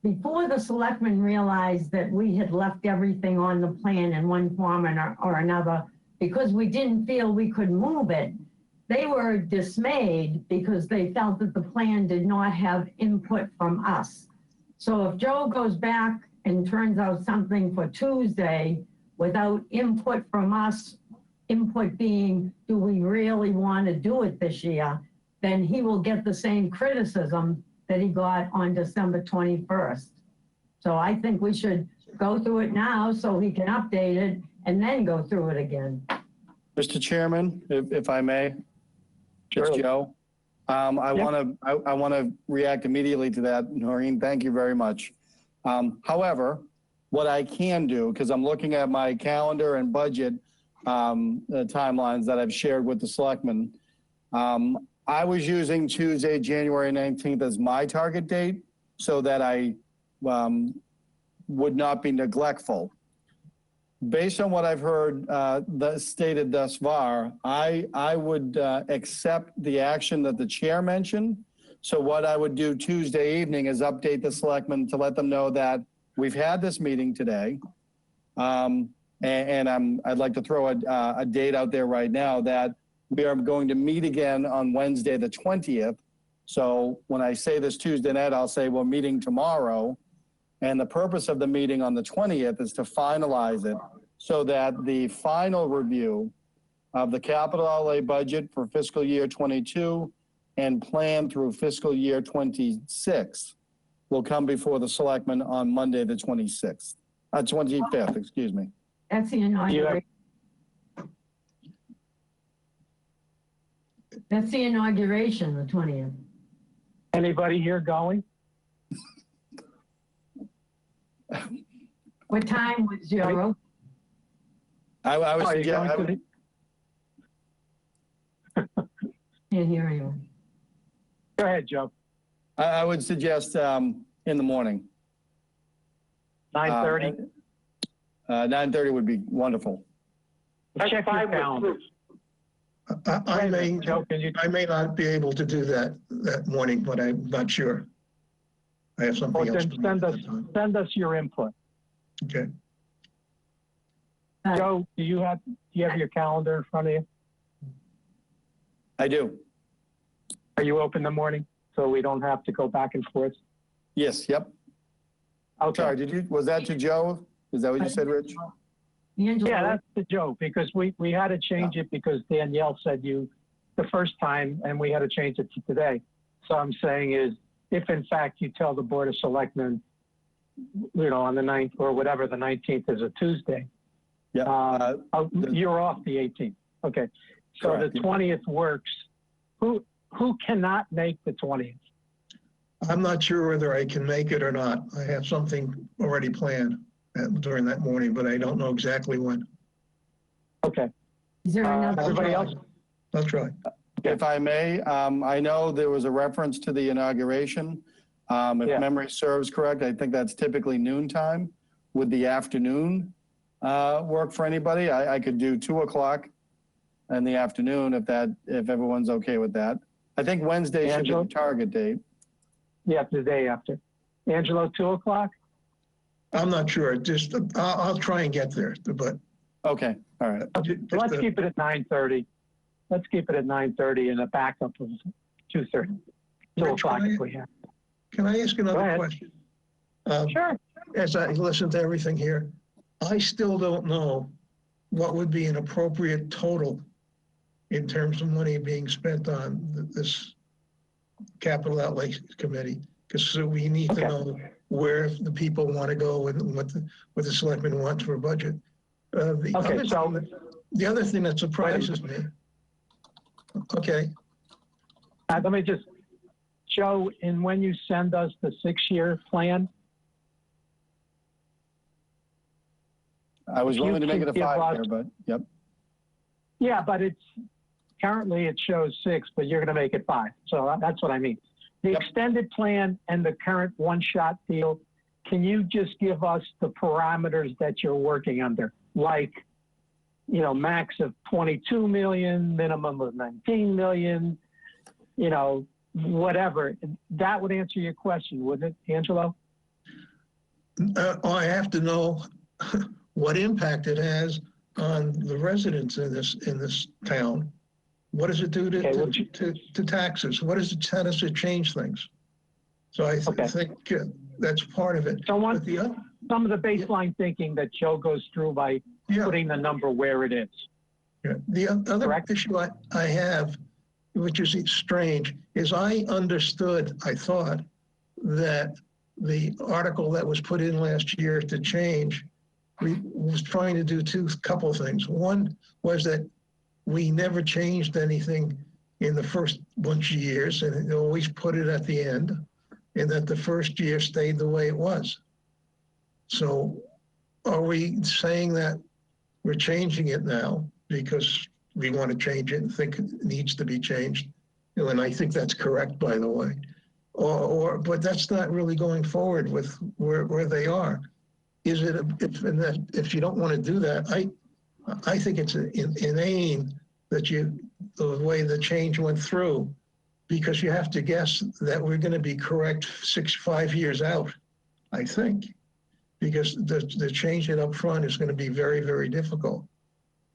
before the selectmen realized that we had left everything on the plan in one form or another, because we didn't feel we could move it, they were dismayed because they felt that the plan did not have input from us. So if Joe goes back and turns out something for Tuesday without input from us, input being, do we really want to do it this year, then he will get the same criticism that he got on December 21st. So I think we should go through it now so he can update it and then go through it again. Mr. Chairman, if I may, it's Sure. Joe. I want to react immediately to that, Noreen. Thank you very much. However, what I can do, because I'm looking at my calendar and budget timelines that I've shared with the selectmen, I was using Tuesday, January 19th as my target date so that I would not be neglectful. Based on what I've heard stated thus far, I would accept the action that the chair mentioned. So what I would do Tuesday evening is update the selectmen to let them know that we've had this meeting today. And I'd like to throw a date out there right now that we are going to meet again on Wednesday, the 20th. So when I say this Tuesday night, I'll say we're meeting tomorrow. And the purpose of the meeting on the 20th is to finalize it so that the final review of the capital outlay budget for fiscal year 22 and plan through fiscal year 26 will come before the selectmen on Monday, the 25th, excuse me. That's the inauguration. That's the inauguration, the 20th. Anybody here going? What time was Joe? I was Are you going to the- Can't hear you. Go ahead, Joe. I would suggest in the morning. 9:30. 9:30 would be wonderful. That's Check your fine with calendar. Bruce. I Joe, I may not be able to do that morning, but I'm not sure. I have something Well, else. then to do send at us, that time. send us your input. Okay. Joe, do you have your calendar in front of you? I do. Are you open in the morning so we don't have to go back and forth? Yes, yep. Okay. Sorry, was that to Joe? Is that what you said, Rich? Angela, Yeah, that's the joke, because we had to change it because Danielle said you the first time, and we had to change it to today. So I'm saying is, if in fact you tell the Board of Selectmen, on the 9th or whatever, the 19th is a Tuesday, Yeah. you're off the 18th. Okay. So Correct. the 20th works. Who cannot make the 20th? I'm not sure whether I can make it or not. I have something already planned during that morning, but I don't know exactly when. Okay. is there another? Everybody else? I'll try. If I may, I know there was a reference to the inauguration. If Yeah. memory serves correct, I think that's typically noontime. Would the afternoon work for anybody? I could do 2 o'clock in the afternoon if everyone's okay with that. I think Wednesday should be Angela? the target date. Yeah, the day after. Angelo, 2 o'clock? I'm not sure. Just, I'll try and get there, but. Okay, all right. Let's keep it at 9:30. Let's keep it at 9:30 and a backup of 2:30. 2 Rich, o'clock if we have. Can I ask Go another ahead. question? Sure. As I listen to everything here, I still don't know what would be an appropriate total in terms of money being spent on this capital outlay committee, because we need to Okay. know where the people want to go and what the selectmen want for a budget. Okay, so The other thing that surprises me. Okay, let me just, Joe, and when you send us the 6-year plan, I was If you willing to make it a can give 5-year, us- but yep. yeah, but it's, currently it shows 6, but you're going to make it 5. So that's what I mean. The Yep. extended plan and the current one-shot deal, can you just give us the parameters that you're working under? Like, you know, max of 22 million, minimum of 19 million, you know, whatever. That would answer your question, wouldn't it, Angelo? I have to know what impact it has on the residents in this town. What does it do Okay, well, to taxes? How does it change things? So I Okay. think that's part of it. So But the other, some of the baseline thinking that Joe goes through by yeah, putting the number where it is. yeah. The other Correct. issue I have, which is strange, is I thought that the article that was put in last year to change was trying to do couple things. One was that we never changed anything in the first bunch of years, and it always put it at the end, and that the first year stayed the way it was. So are we saying that we're changing it now because we want to change it and think it needs to be changed? And I think that's correct, by the way. But that's not really going forward with where they are. Is it, if you don't want to do that, I think it's inane that the way the change went through, because you have to guess that we're going to be correct 5 years out, I think, because the change it up front is going to be very, very difficult.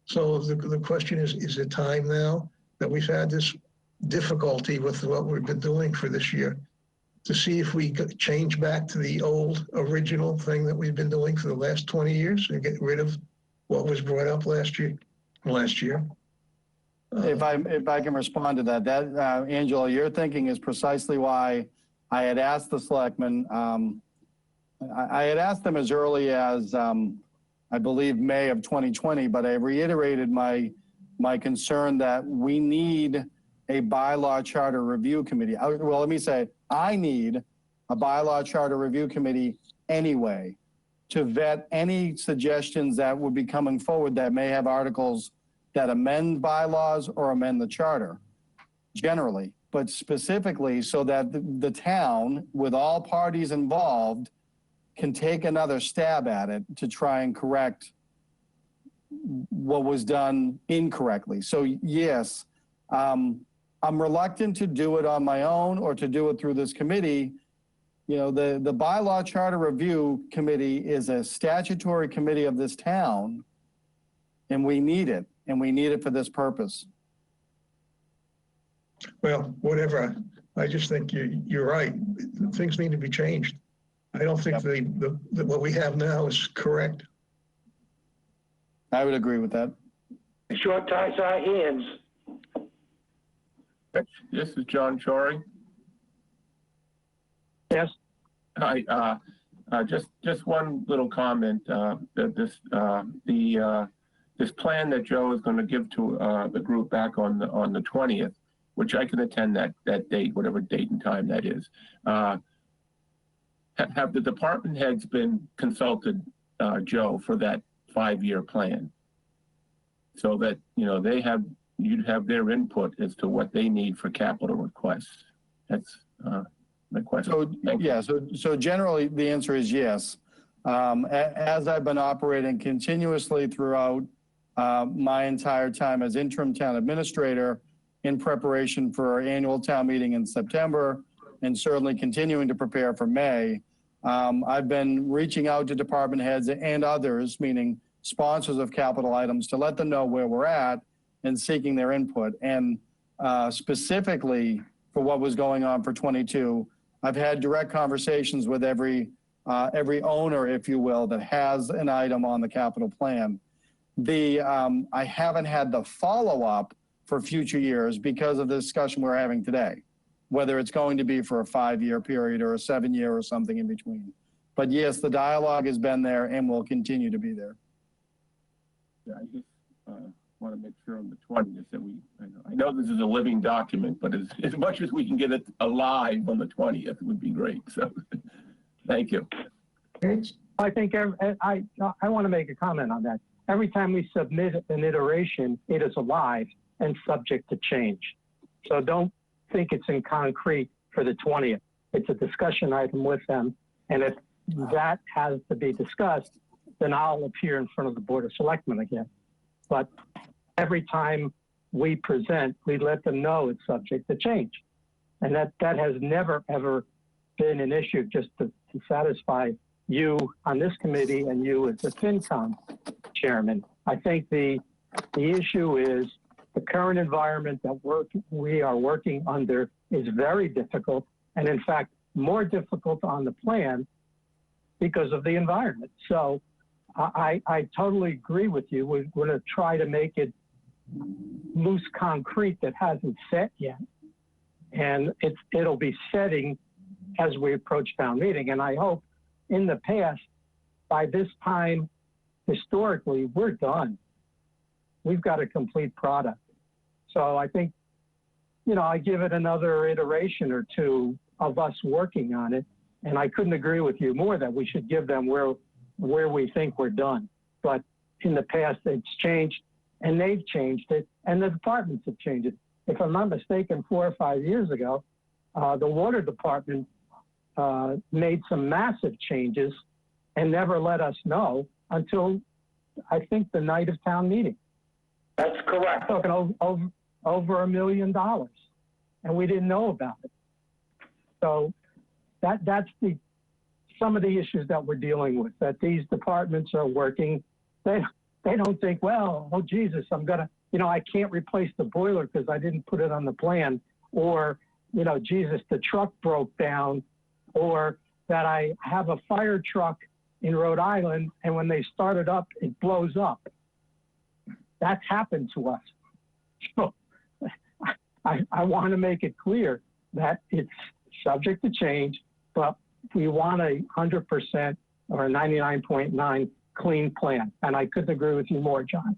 So the question is it time now that we've had this difficulty with what we've been doing for this year to see if we could change back to the old original thing that we've been doing for the last 20 years and get rid of what was brought up last year? If I can respond to that, Angela, your thinking is precisely why I had asked the selectmen. I had asked them as early as I believe May of 2020, but I reiterated my concern that we need a bylaw charter review committee. Well, let me say, I need a bylaw charter review committee anyway to vet any suggestions that would be coming forward that may have articles that amend bylaws or amend the charter generally, but specifically so that the town, with all parties involved, can take another stab at it to try and correct what was done incorrectly. So yes, I'm reluctant to do it on my own or to do it through this committee. You know, the bylaw charter review committee is a statutory committee of this town, and we need it, and we need it for this purpose. Well, whatever. I just think you're right. Things need to be changed. I don't think what we have now is correct. I would agree with that. It sure ties our hands. This is John Chory. Yes. Hi. Just one little comment. This plan that Joe is going to give to the group back on the 20th, which I can attend that date, whatever date and time that is. Have the department heads been consulted, Joe, for that 5-year plan, so that you'd have their input as to what they need for capital requests? That's my question. So yeah, so generally the answer is yes. As I've been operating continuously throughout my entire time as interim town administrator, in preparation for our annual town meeting in September, and certainly continuing to prepare for May, I've been reaching out to department heads and others, meaning sponsors of capital items, to let them know where we're at and seeking their input. And specifically for what was going on for 22, I've had direct conversations with every owner, if you will, that has an item on the capital plan. I haven't had the follow-up for future years because of the discussion we're having today, whether it's going to be for a 5-year period or a 7-year or something in between. But yes, the dialogue has been there and will continue to be there. Yeah, I just want to make sure on the 20th that I know this is a living document, but as much as we can get it alive on the 20th would be great. So thank you. Rich? I think I want to make a comment on that. Every time we submit an iteration, it is alive and subject to change. So don't think it's in concrete for the 20th. It's a discussion item with them. And if that has to be discussed, then I'll appear in front of the Board of Selectmen again. But every time we present, we let them know it's subject to change. And that has never, ever been an issue, just to satisfy you on this committee and you as the FinCom chairman. I think the issue is the current environment that we are working under is very difficult, and in fact, more difficult on the plan because of the environment. So I totally agree with you. We're going to try to make it loose concrete that hasn't set yet. And it'll be setting as we approach town meeting. And I hope in the past, by this time, historically, we're done. We've got a complete product. So I think, I give it another iteration or two of us working on it. And I couldn't agree with you more that we should give them where we think we're done. But in the past, it's changed, and they've changed it, and the departments have changed it. If I'm not mistaken, 4 or 5 years ago, the water department made some massive changes and never let us know until, I think, the night of town meeting. That's correct. Talking over $1 million, and we didn't know about it. So that's some of the issues that we're dealing with, that these departments are working. They don't think, well, oh, Jesus, I'm going to, I can't replace the boiler because I didn't put it on the plan, or, Jesus, the truck broke down, or that I have a fire truck in Rhode Island, and when they start it up, it blows up. That's happened to us. So I want to make it clear that it's subject to change, but we want a 100% or a 99.9 clean plan. And I couldn't agree with you more, John.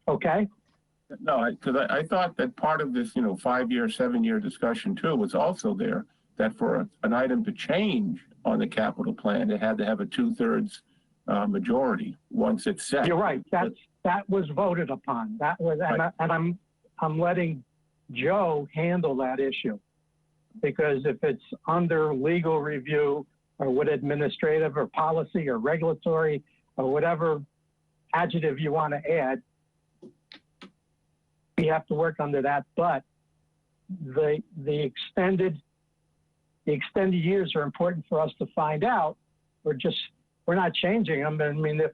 Okay? No, because I thought that part of this, 5-year, 7-year discussion too was also there that for an item to change on the capital plan, it had to have a 2/3 majority once it's set. You're right. That was voted upon. That was, right. And I'm letting Joe handle that issue, because if it's under legal review or what administrative or policy or regulatory or whatever adjective you want to add, we have to work under that. But the extended years are important for us to find out. We're not changing them. I mean, if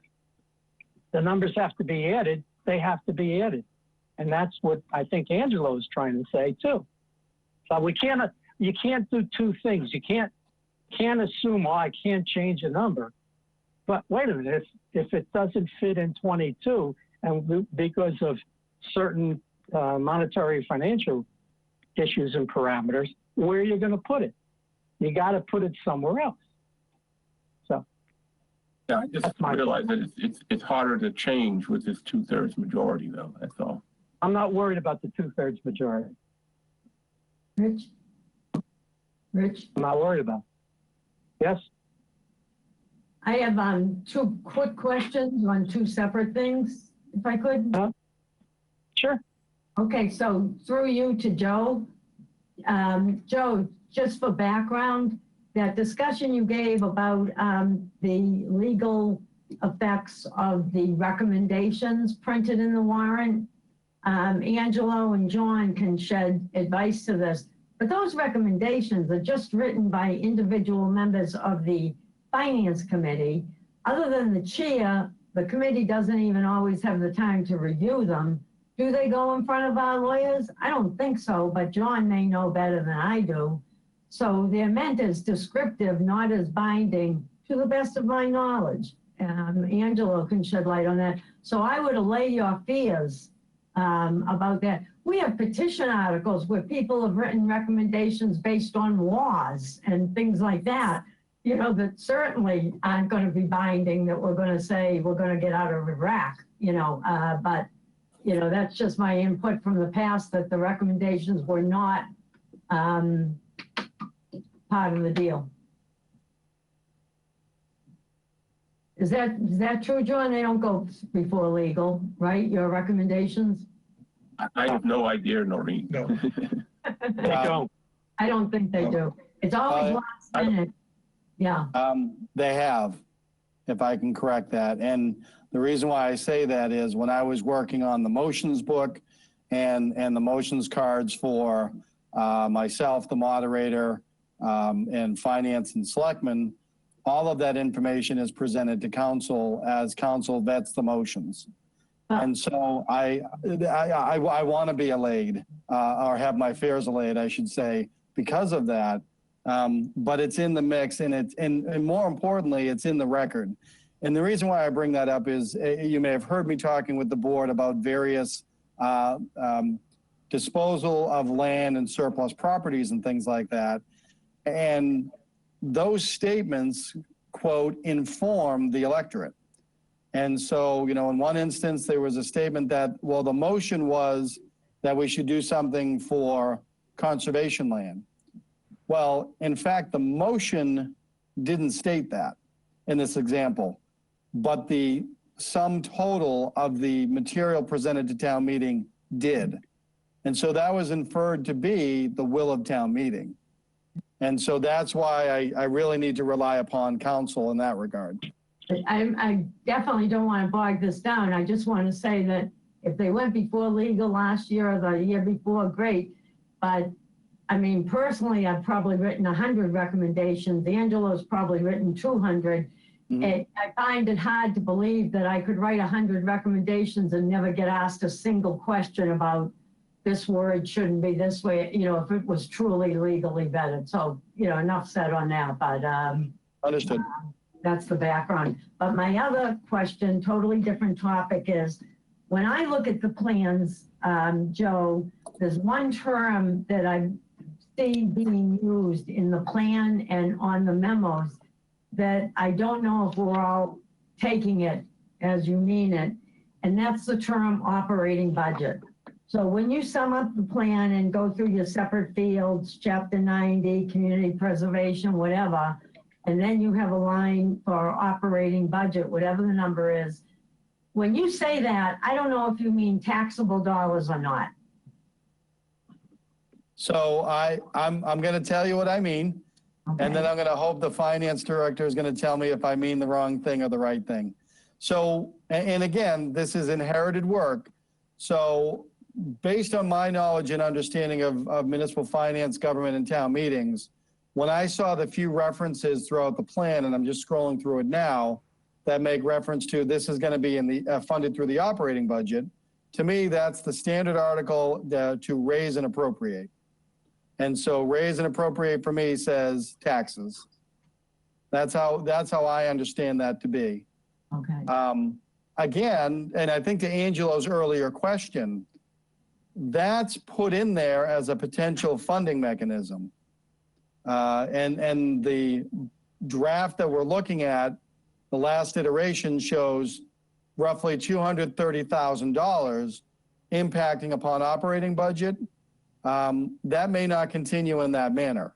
the numbers have to be added, they have to be added. And that's what I think Angelo is trying to say too. So you can't do two things. You can't assume, well, I can't change a number. But wait a minute, if it doesn't fit in 22, and because of certain monetary financial issues and parameters, where are you going to put it? You got to put it somewhere else. So yeah, I just realized that it's harder to change with this 2/3 majority, though. That's all. I'm not worried about the 2/3 majority. Rich? I'm not worried about it. Yes? I have 2 quick questions on 2 separate things, if I could. Sure. Okay, so through you to Joe. Joe, just for background, that discussion you gave about the legal effects of the recommendations printed in the warrant, Angelo and John can shed advice to this. But those recommendations are just written by individual members of the Finance Committee. Other than the chair, the committee doesn't even always have the time to review them. Do they go in front of our lawyers? I don't think so, but John may know better than I do. So they're meant as descriptive, not as binding, to the best of my knowledge. Angelo can shed light on that. So I would allay your fears about that. We have petition articles where people have written recommendations based on laws and things like that, you know, that certainly aren't going to be binding, that we're going to say we're going to get out of Iraq, you know, but, you know, that's just my input from the past, that the recommendations were not part of the deal. Is that true, John? They don't go before legal, right? Your recommendations? I have no idea, Noreen. No. They don't. I don't think they do. It's always last minute. Yeah. They have, if I can correct that. And the reason why I say that is when I was working on the motions book and the motions cards for myself, the moderator, and finance and selectmen, all of that information is presented to council as council vets the motions. And so I want to be allayed, or have my fears allayed, I should say, because of that. But it's in the mix, and more importantly, it's in the record. And the reason why I bring that up is you may have heard me talking with the board about various disposal of land and surplus properties and things like that. And those statements, quote, inform the electorate. And so, you know, in one instance, there was a statement that, well, the motion was that we should do something for conservation land. Well, in fact, the motion didn't state that in this example, but the sum total of the material presented to town meeting did. And so that was inferred to be the will of town meeting. And so that's why I really need to rely upon council in that regard. I definitely don't want to bog this down. I just want to say that if they went before legal last year or the year before, great. But I mean, personally, I've probably written 100 recommendations. Angelo's probably written 200. I find it hard to believe that I could write 100 recommendations and never get asked a single question about this word shouldn't be this way, you know, if it was truly legally vetted. So, you know, enough said on that, but Understood. That's the background. But my other question, totally different topic, is when I look at the plans, Joe, there's one term that I see being used in the plan and on the memos that I don't know if we're all taking it as you mean it, and that's the term operating budget. So when you sum up the plan and go through your separate fields, chapter 90, community preservation, whatever, and then you have a line for operating budget, whatever the number is. When you say that, I don't know if you mean taxable dollars or not. So I'm going to tell you what I mean, Okay. and then I'm going to hope the finance director is going to tell me if I mean the wrong thing or the right thing. So, and again, this is inherited work. So based on my knowledge and understanding of municipal finance, government, and town meetings, when I saw the few references throughout the plan, and I'm just scrolling through it now, that make reference to this is going to be in the funded through the operating budget, to me, that's the standard article to raise and appropriate. And so raise and appropriate for me says taxes. That's how I understand that to be. Okay. Again, and I think to Angelo's earlier question, that's put in there as a potential funding mechanism. And the draft that we're looking at, the last iteration shows roughly $230,000 impacting upon operating budget. That may not continue in that manner.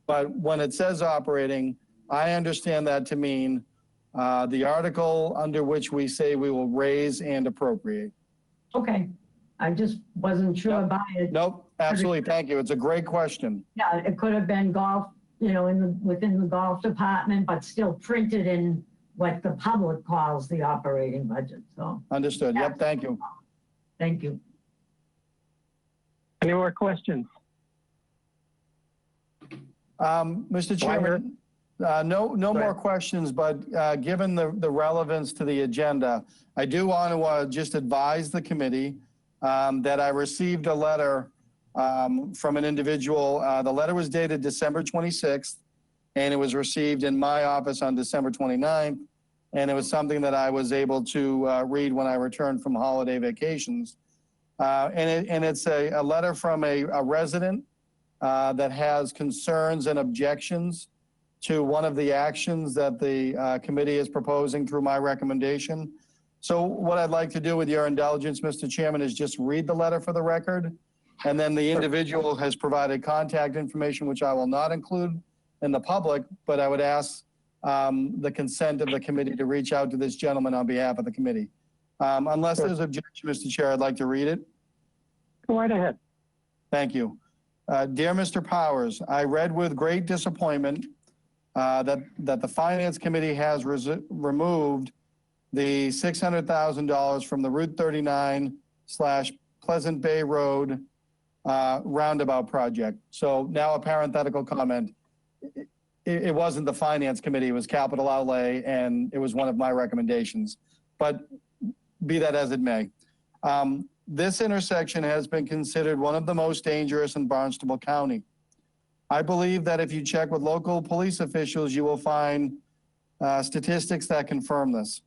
But when it says operating, I understand that to mean the article under which we say we will raise and appropriate. Okay. I just wasn't sure Nope. about it. Nope, absolutely. Thank you. It's a great question. Yeah, it could have been golf, you know, within the golf department, but still printed in what the public calls the operating budget. So Understood. Yep, thank you. thank you. Any more questions? Mr. Chairman, no more questions, but given the relevance to the agenda, I do want to just advise the committee that I received a letter from an individual. The letter was dated December 26th, and it was received in my office on December 29th, and it was something that I was able to read when I returned from holiday vacations. And it's a letter from a resident that has concerns and objections to one of the actions that the committee is proposing through my recommendation. So what I'd like to do with your indulgence, Mr. Chairman, is just read the letter for the record. And then the individual has provided contact information, which I will not include in the public, but I would ask the consent of the committee to reach out to this gentleman on behalf of the committee. Unless there's objection, Mr. Chair, I'd like to read it. Go right ahead. Thank you. Dear Mr. Powers, I read with great disappointment that the Finance Committee has removed the $600,000 from the Route 39/Pleasant Bay Road roundabout project. So now a parenthetical comment. It wasn't the Finance Committee, it was Capital Outlay, and it was one of my recommendations. But be that as it may. This intersection has been considered one of the most dangerous in Barnstable County. I believe that if you check with local police officials, you will find statistics that confirm this.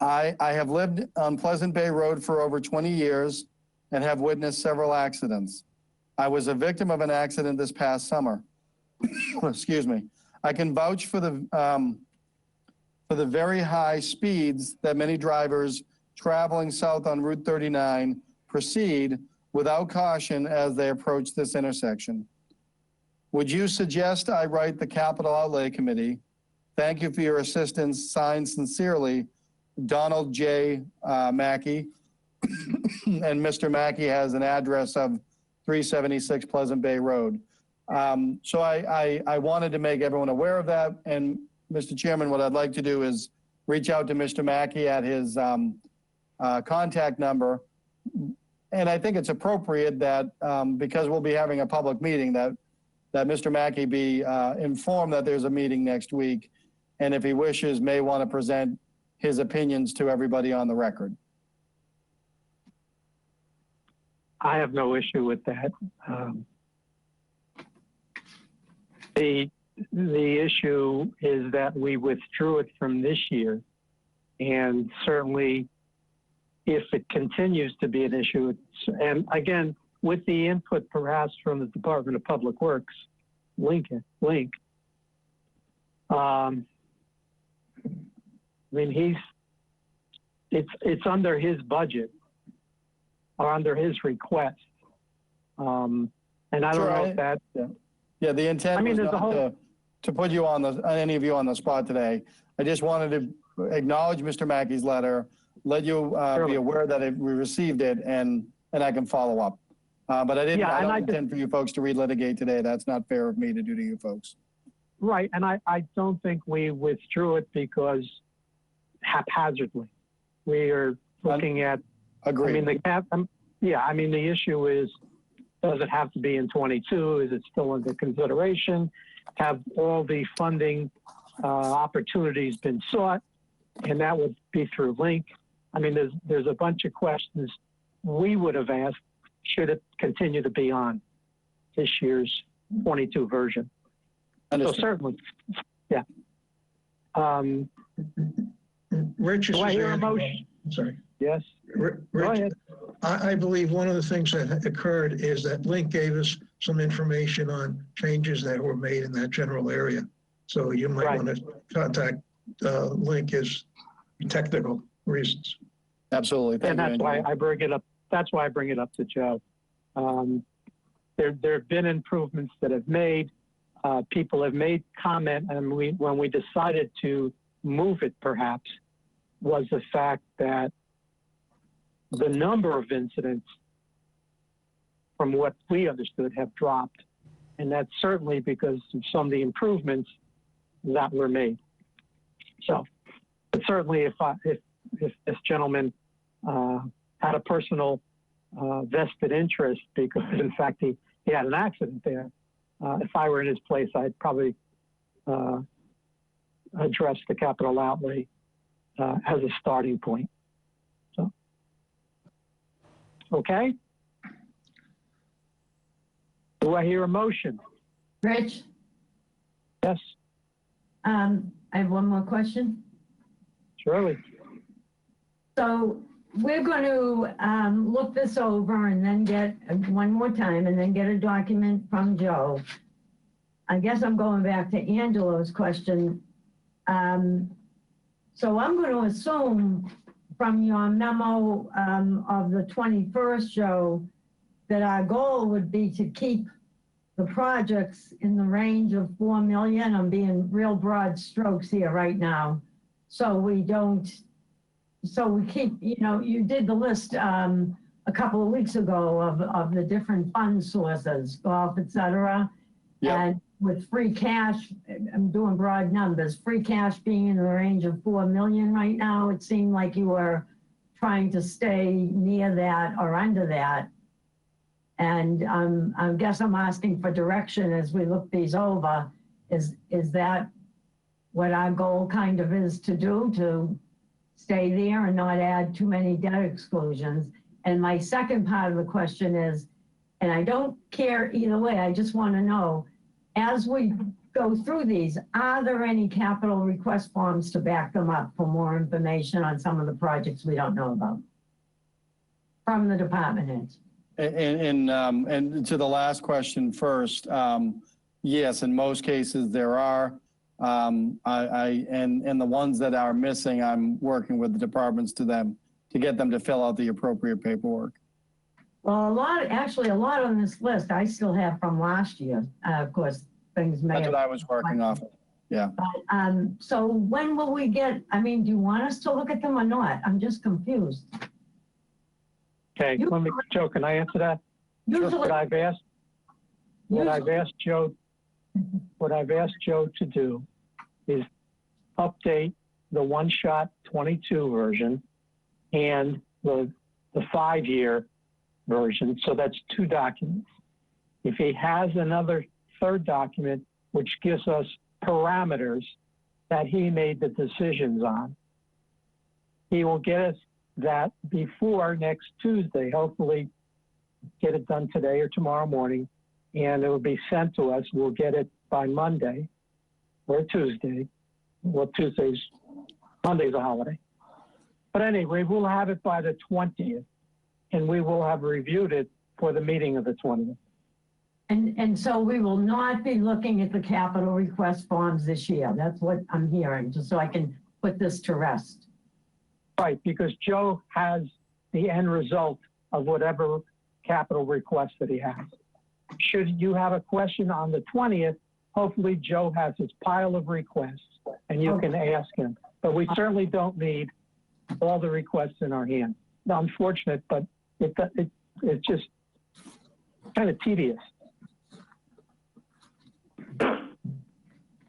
I have lived on Pleasant Bay Road for over 20 years and have witnessed several accidents. I was a victim of an accident this past summer. Excuse me. I can vouch for the very high speeds that many drivers traveling south on Route 39 proceed without caution as they approach this intersection. Would you suggest I write the Capital Outlay Committee? Thank you for your assistance. Signed sincerely, Donald J. Mackey. And Mr. Mackey has an address of 376 Pleasant Bay Road. So I wanted to make everyone aware of that. And Mr. Chairman, what I'd like to do is reach out to Mr. Mackey at his contact number. And I think it's appropriate that because we'll be having a public meeting that Mr. Mackey be informed that there's a meeting next week. And if he wishes, may want to present his opinions to everybody on the record. I have no issue with that. The issue is that we withdrew it from this year, and certainly if it continues to be an issue, and again, with the input perhaps from the Department of Public Works, Link. I mean, it's under his budget or under his request. And I don't know if that. Yeah, the intent was not to put you on any of you on the spot today. I just wanted to acknowledge Mr. Mackey's letter, let you be aware that we received it, and I can follow up. But I don't intend for you folks to relitigate today. That's not fair of me to do to you folks. Right, and I don't think we withdrew it because haphazardly. We are looking at. Agreed. I mean, the issue is, does it have to be in 22? Is it still under consideration? Have all the funding opportunities been sought? And that would be through Link. I mean, there's a bunch of questions we would have asked, should it continue to be on this year's 22 version? Understood. So certainly, yeah. Rich, do I hear a motion? Sorry. Yes. Rich, Go ahead. I believe one of the things that occurred is that Link gave us some information on changes that were made in that general area. So you might want to contact Link as technical reasons. Absolutely. And that's why I bring it up. That's why I bring it up to Joe. There have been improvements that have made. People have made comment, and when we decided to move it, perhaps, was the fact that the number of incidents, from what we understood, have dropped, and that's certainly because of some of the improvements that were made. So, but certainly, if this gentleman had a personal vested interest, because in fact he had an accident there, if I were in his place, I'd probably address the capital outlay as a starting point. So, okay. Do I hear a motion? Rich, Yes, I have one more question. surely. So we're going to look this over and then get one more time and then get a document from Joe. I guess I'm going back to Angelo's question. So I'm going to assume from your memo of the 21st, Joe, that our goal would be to keep the projects in the range of 4 million. I'm being real broad strokes here right now. So we keep, you did the list a couple of weeks ago of the different fund sources, golf, et cetera. Yep. And with free cash, I'm doing broad numbers, free cash being in the range of 4 million right now, it seemed like you were trying to stay near that or under that. And I guess I'm asking for direction as we look these over. Is that what our goal kind of is to do, to stay there and not add too many debt exclusions? And my second part of the question is, and I don't care either way, I just want to know, as we go through these, are there any capital request forms to back them up for more information on some of the projects we don't know about from the department heads? And to the last question first, yes, in most cases there are. And the ones that are missing, I'm working with the departments to get them to fill out the appropriate paperwork. Well, a lot on this list I still have from last year. Of course, things may That's have. what I was working off of. Yeah. But, so when will we get, do you want us to look at them or not? I'm just confused. Okay, Joe, can I answer that? Usually, What I've asked Joe to do is update the one-shot 22 version and the 5-year version. So that's 2 documents. If he has another third document, which gives us parameters that he made the decisions on, he will get us that before next Tuesday. Hopefully get it done today or tomorrow morning, and it will be sent to us. We'll get it by Monday or Tuesday. Well, Monday's a holiday. But anyway, we'll have it by the 20th, and we will have reviewed it for the meeting of the 20th. and so we will not be looking at the capital request forms this year. That's what I'm hearing, just so I can put this to rest. Right, because Joe has the end result of whatever capital request that he has. Should you have a question on the 20th, hopefully Joe has his pile of requests and you can ask him. But we certainly don't need all the requests in our hand. Unfortunate, but it's just kind of tedious.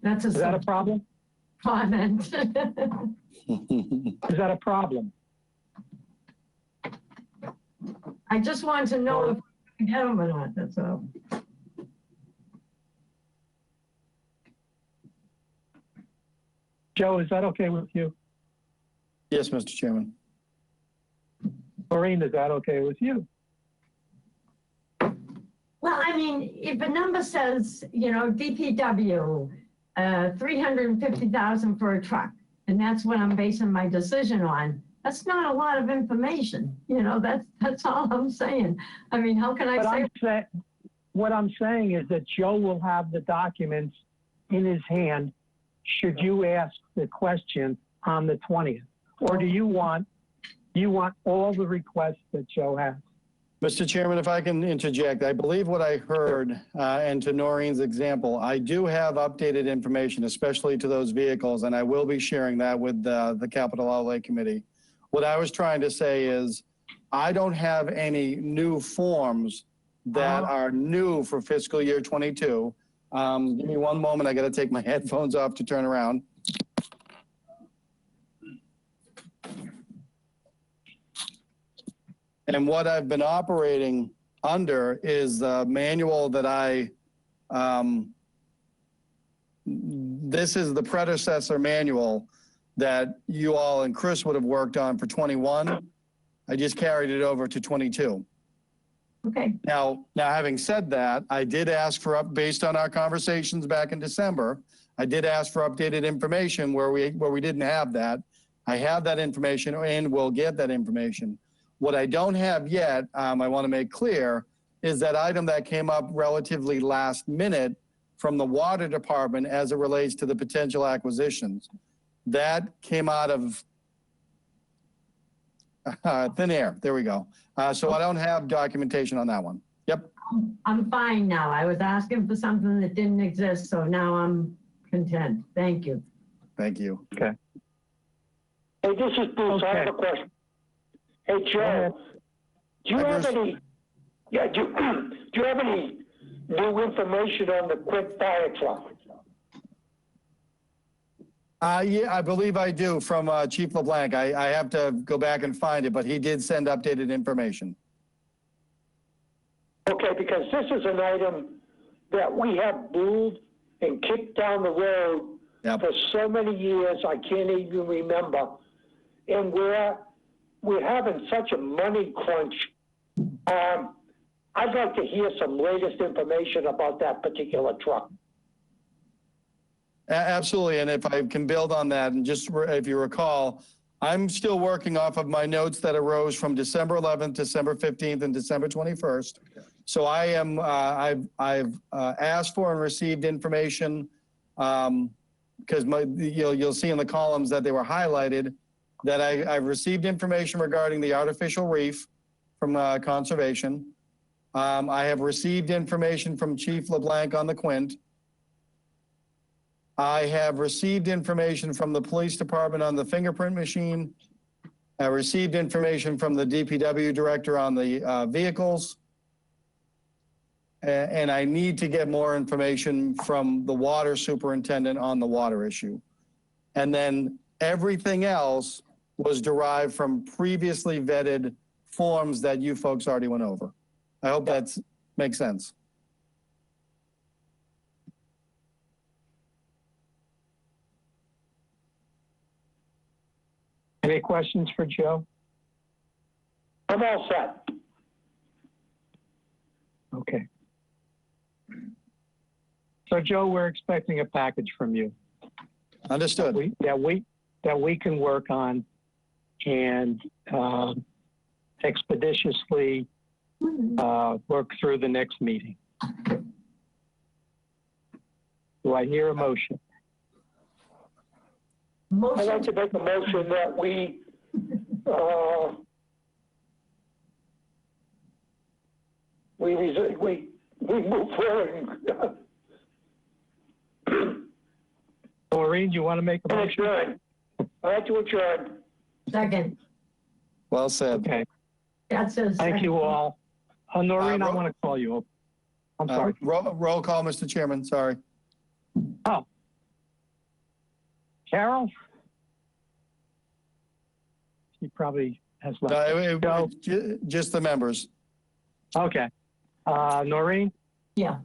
That's Is that a problem? comment. Is that a problem? I just want to know if we can get them or not, that's all. Joe, is that okay with you? Yes, Mr. Chairman. Maureen, is that okay with you? Well, if a number says, DPW, 350,000 for a truck, and that's what I'm basing my decision on, that's not a lot of information. That's all I'm saying. How can I say? What I'm saying is that Joe will have the documents in his hand should you ask the question on the 20th. Or do you want all the requests that Joe has? Mr. Chairman, if I can interject, I believe what I heard, and to Noreen's example, I do have updated information, especially to those vehicles, and I will be sharing that with the Capital Outlay Committee. What I was trying to say is, I don't have any new forms that are new for fiscal year 22. Give me one moment, I gotta take my headphones off to turn around. And what I've been operating under is the manual that I This is the predecessor manual that you all and Chris would have worked on for 21. I just carried it over to 22. Okay, Now having said that, I did ask for based on our conversations back in December, I did ask for updated information where we didn't have that. I have that information and will get that information. What I don't have yet, I want to make clear, is that item that came up relatively last minute from the water department as it relates to the potential acquisitions. That came out of thin air. There we go. So I don't have documentation on that one. Yep. I'm fine now. I was asking for something that didn't exist, so now I'm content. Thank you. Thank you. Okay. Hey, this is Bruce. I have a question. Hey, Joe, do you Hi, have Bruce. any, yeah, do you have any new information on the quick fire truck? Yeah, I believe I do from Chief LeBlanc. I have to go back and find it, but he did send updated information. Okay, because this is an item that we have moved and kicked down the road Yep. for so many years, I can't even remember. And we're having such a money crunch. I'd like to hear some latest information about that particular truck. Absolutely, and if I can build on that, and just if you recall, I'm still working off of my notes that arose from December 11th, December 15th, and December 21st. So I am, I've asked for and received information, because you'll see in the columns that they were highlighted, that I've received information regarding the artificial reef from conservation. I have received information from Chief LeBlanc on the Quint. I have received information from the police department on the fingerprint machine. I received information from the DPW director on the vehicles. And I need to get more information from the water superintendent on the water issue. And then everything else was derived from previously vetted forms that you folks already went over. I hope that makes sense. Any questions for Joe? I'm all set. Okay. So Joe, we're expecting a package from you Understood. that we can work on and expeditiously work through the next meeting. Do I hear a motion? I'd Motion, like to make a motion that we move forward. Maureen, you want to make a motion? Adjourn. I'd like to adjourn. second. Well said. Okay. That says. Thank you all. Noreen, I Ro- want to call you. I'm sorry. Roll call, Mr. Chairman. Sorry. Oh. Carol? She probably has left. Joe? Just the members. Okay. Noreen? Yeah,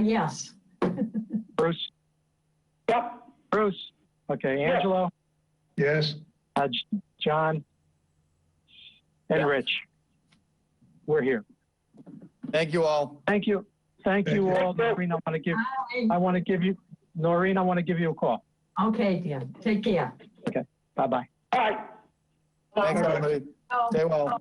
yes. Bruce? Yep. Bruce? Okay. Yeah. Angelo? Yes. John? And Yeah. Rich? We're here. Thank you all. Thank you. Thank you all. Noreen, I want to give you, Noreen, I want to give you a call. Okay, dear. Take care. Bye-bye. All right. Thanks, everybody. Stay well.